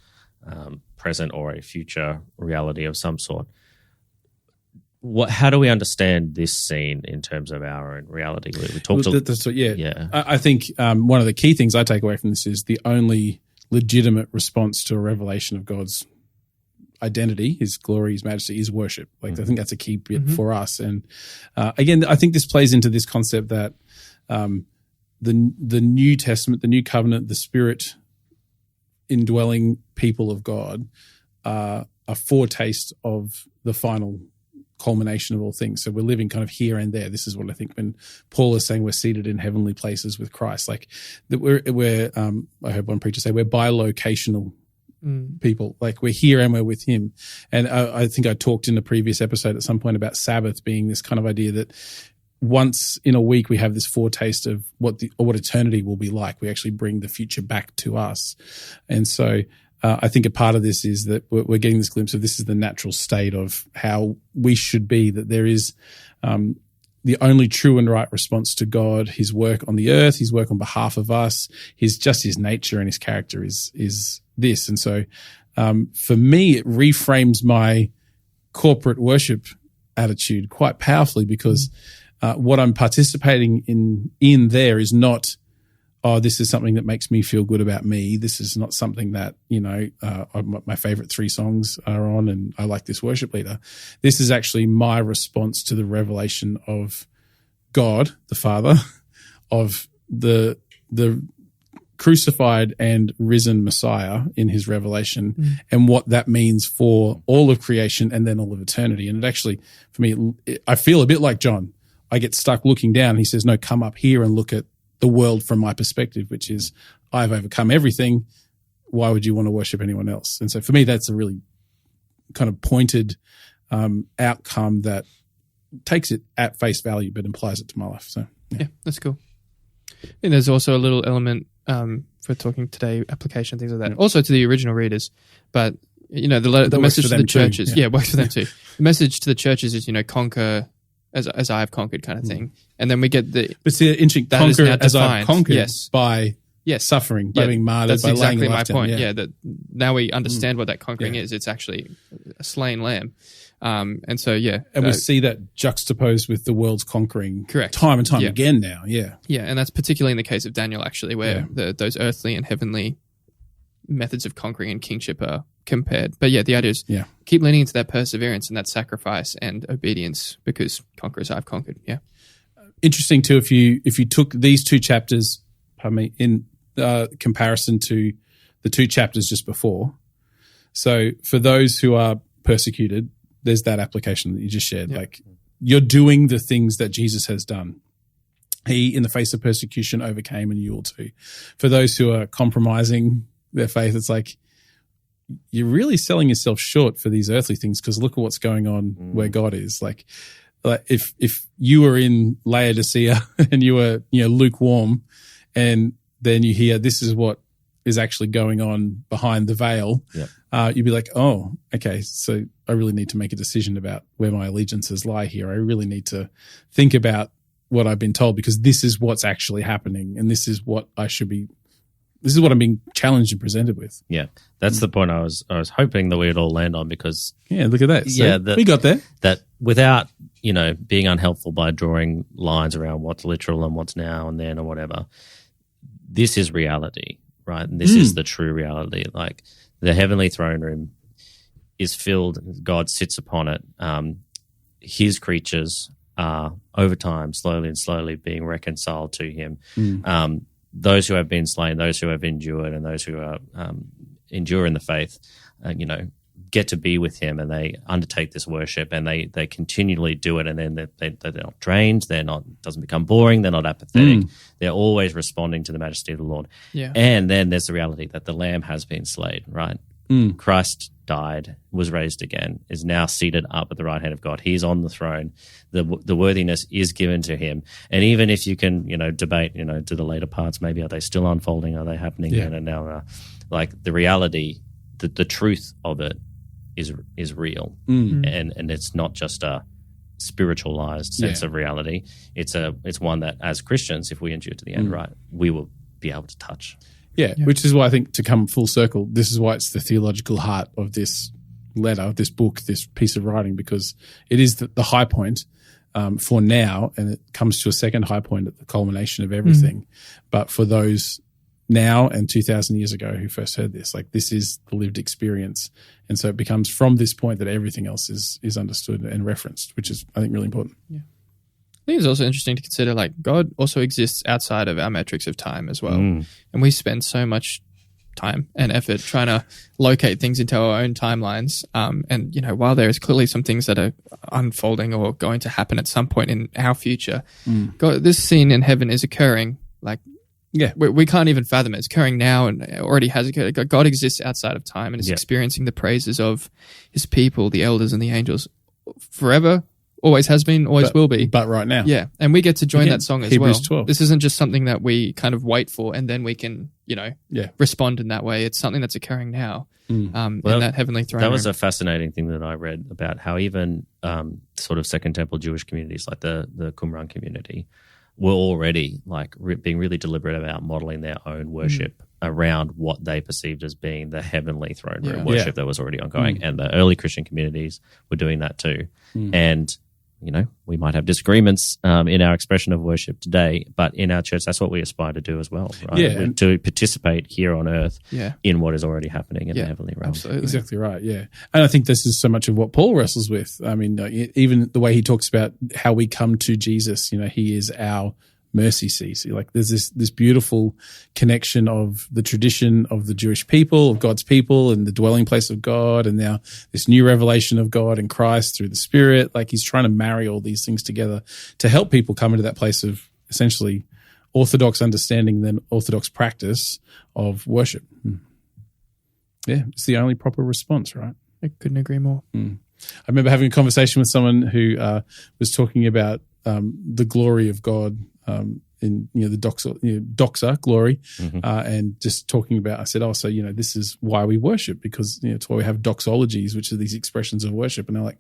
present or a future reality of some sort. How do we understand this scene in terms of our own reality? We talked I think one of the key things I take away from this is the only legitimate response to a revelation of God's identity, his glory, his majesty, is worship. I think that's a key bit for us. And again, I think this plays into this concept that the New Testament, the New Covenant, the Spirit indwelling people of God are a foretaste of the final culmination of all things. So we're living kind of here and there. This is what I think when Paul is saying we're seated in heavenly places with Christ, like that we're I heard one preacher say we're bilocational people, like we're here and we're with him. And I think I talked in the previous episode at some point about Sabbath being this kind of idea that once in a week we have this foretaste of what eternity will be like. We actually bring the future back to us. And so I think a part of this is that we're getting this glimpse of this is the natural state of how we should be, that there is the only true and right response to God, his work on the earth, his work on behalf of us, his nature and his character is this. And so for me, it reframes my corporate worship attitude quite powerfully, because what I'm participating in there is not, oh, this is something that makes me feel good about me. This is not something that, my favorite 3 songs are on and I like this worship leader. This is actually my response to the revelation of God, the Father, of the crucified and risen Messiah in his revelation, and what that means for all of creation and then all of eternity. And it actually, for me, I feel a bit like John. I get stuck looking down. He says, no, come up here and look at the world from my perspective, which is I've overcome everything. Why would you want to worship anyone else? And so for me, that's a really kind of pointed outcome that takes it at face value, but applies it to my life. So yeah, that's cool. And there's also a little element for talking today, application, things like that. Also to the original readers, but the message to the churches, works for them too. The message to the churches is, conquer as I have conquered, kind of thing. And then we get but see, interesting, conquer as I've conquered, by suffering, by being martyred, that's by exactly laying my life point. down. Yeah, that now we understand what that conquering is. It's actually a slain lamb. And so, and we see that juxtaposed with the world's conquering, correct, time and time again now. Yeah, and that's particularly in the case of Daniel, actually, where those earthly and heavenly methods of conquering and kingship are compared. But the idea is keep leaning into that perseverance and that sacrifice and obedience, because conquerors I've conquered. Yeah. Interesting too, if you took these 2 chapters, in comparison to the 2 chapters just before. So for those who are persecuted, there's that application that you just shared. Like, you're doing the things that Jesus has done. He, in the face of persecution, overcame, and you will too. For those who are compromising their faith, it's like, you're really selling yourself short for these earthly things, because look at what's going on where God is. Like if you were in Laodicea and you were lukewarm, and then you hear this is what is actually going on behind the veil, you'd be like, oh, okay, so I really need to make a decision about where my allegiances lie here. I really need to think about what I've been told, because this is what's actually happening, and this is what this is what I'm being challenged and presented with. Yeah, that's the point I was hoping that we'd all land on, because look at that. So we got there. That without being unhelpful by drawing lines around what's literal and what's now and then or whatever, this is reality, right? And this is the true reality. Like, the heavenly throne room is filled. God sits upon it. His creatures are over time, slowly being reconciled to him. Those who have been slain, those who have endured, and those who are endure in the faith, get to be with him, and they undertake this worship, and they continually do it, and then they're not drained, doesn't become boring, they're not apathetic, they're always responding to the majesty of the Lord. Yeah. And then there's the reality that the Lamb has been slain, right? Christ died, was raised again, is now seated up at the right hand of God. He's on the throne. The worthiness is given to him. And even if you can, debate, to the later parts, maybe are they still unfolding? Are they happening? And now, like, the reality, the truth of it is real. And it's not just a spiritualized sense of reality. It's one that, as Christians, if we endure to the end, right, we will be able to touch. Yeah, which is why I think, to come full circle, this is why it's the theological heart of this letter, this book, this piece of writing, because it is the high point for now, and it comes to a second high point at the culmination of everything. But for those now and 2,000 years ago who first heard this, like, this is the lived experience. And so it becomes from this point that everything else is understood and referenced, which is, I think, really important. Yeah. I think it's also interesting to consider, like, God also exists outside of our metrics of time as well. And we spend so much time and effort trying to locate things into our own timelines. And, you know, while there is clearly some things that are unfolding or going to happen at some point in our future, God, this scene in heaven is occurring. Like, Yeah. we can't even fathom it. It's occurring now and it already has occurred. God exists outside of time and is experiencing the praises of his people, the elders and the angels, forever. Always has been, always will be. But right now. Yeah. And we get to join that song as Hebrews well. 12. This isn't just something that we kind of wait for and then we can, you know, respond in that way. It's something that's occurring now in that heavenly throne room. That was a fascinating thing that I read about how even sort of Second Temple Jewish communities like the Qumran community were already like being really deliberate about modeling their own worship around what they perceived as being the heavenly throne room worship that was already ongoing. And the early Christian communities were doing that too. And you know, we might have disagreements in our expression of worship today, but in our church, that's what we aspire to do as well, right? Yeah. To participate here on earth in what is already happening in the heavenly realm. Absolutely. Exactly right, yeah. And I think this is so much of what Paul wrestles with. I mean, even the way he talks about how we come to Jesus, you know, he is our mercy seat. Like there's this beautiful connection of the tradition of the Jewish people, of God's people, and the dwelling place of God, and now this new revelation of God in Christ through the Spirit. Like he's trying to marry all these things together to help people come into that place of essentially orthodox understanding, then orthodox practice of worship. Yeah, it's the only proper response, right? I couldn't agree more. I remember having a conversation with someone who was talking about the glory of God in the doxa glory, and just talking about. I said, "Oh, so this is why we worship, because it's why we have doxologies, which are these expressions of worship." And they're like,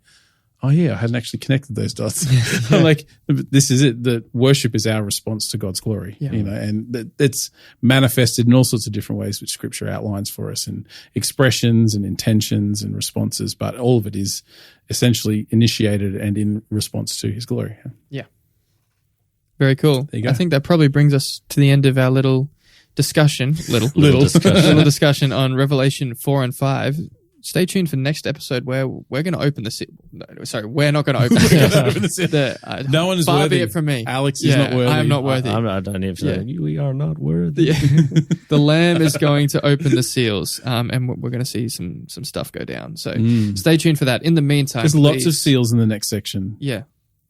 "Oh yeah, I hadn't actually connected those dots." I'm like, "This is it. That worship is our response to God's glory, and it's manifested in all sorts of different ways, which Scripture outlines for us, in expressions and intentions and responses. But all of it is essentially initiated and in response to His glory." Yeah. Very cool. There you go. I think that probably brings us to the end of our little discussion. Little discussion on Revelation 4 and 5. Stay tuned for the next episode where we're going to open the seal. No, sorry, we're not going to open the seal. No one is far worthy. be it from me. Alex is not worthy. I am not worthy. I don't even say we are not worthy. The Lamb is going to open the seals, and we're going to see some stuff go down. So stay tuned for that. In the meantime, there's lots of seals in the next section. Yeah.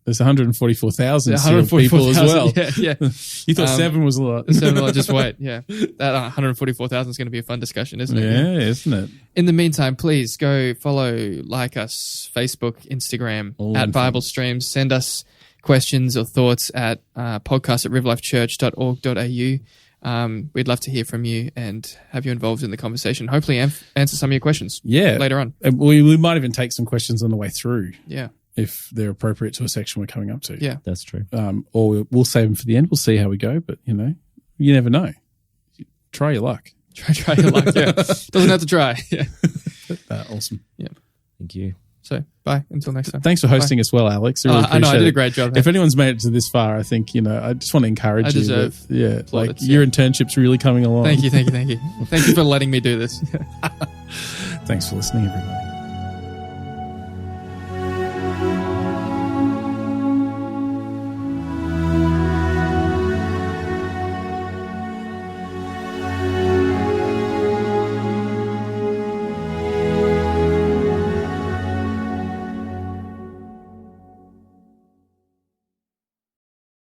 There's 144,000 sealed people as well. Yeah. You thought 7 was a lot. 7, just wait. Yeah. That 144,000 is going to be a fun discussion, isn't it? Yeah, isn't it? In the meantime, please go follow, like us, Facebook, Instagram, at Bible Streams. Send us questions or thoughts at podcast@riverlifechurch.org.au. We'd love to hear from you and have you involved in the conversation. Hopefully answer some of your questions later on. And we might even take some questions on the way through. Yeah. If they're appropriate to a section we're coming up to. Yeah. That's true. Or we'll save them for the end. We'll see how we go, but you never know. Try your luck. Try your luck, yeah. Doesn't have to try. Yeah. Awesome. Yeah. Thank you. So, bye. Until next time. Thanks for hosting us well, Alex. I really I know, I did appreciate a great job. If anyone's made it to this far, I think, I just want to encourage you. Deserve plaudits, your internship's really coming along. Thank you. Thank you for letting me do this. Thanks for listening, everybody.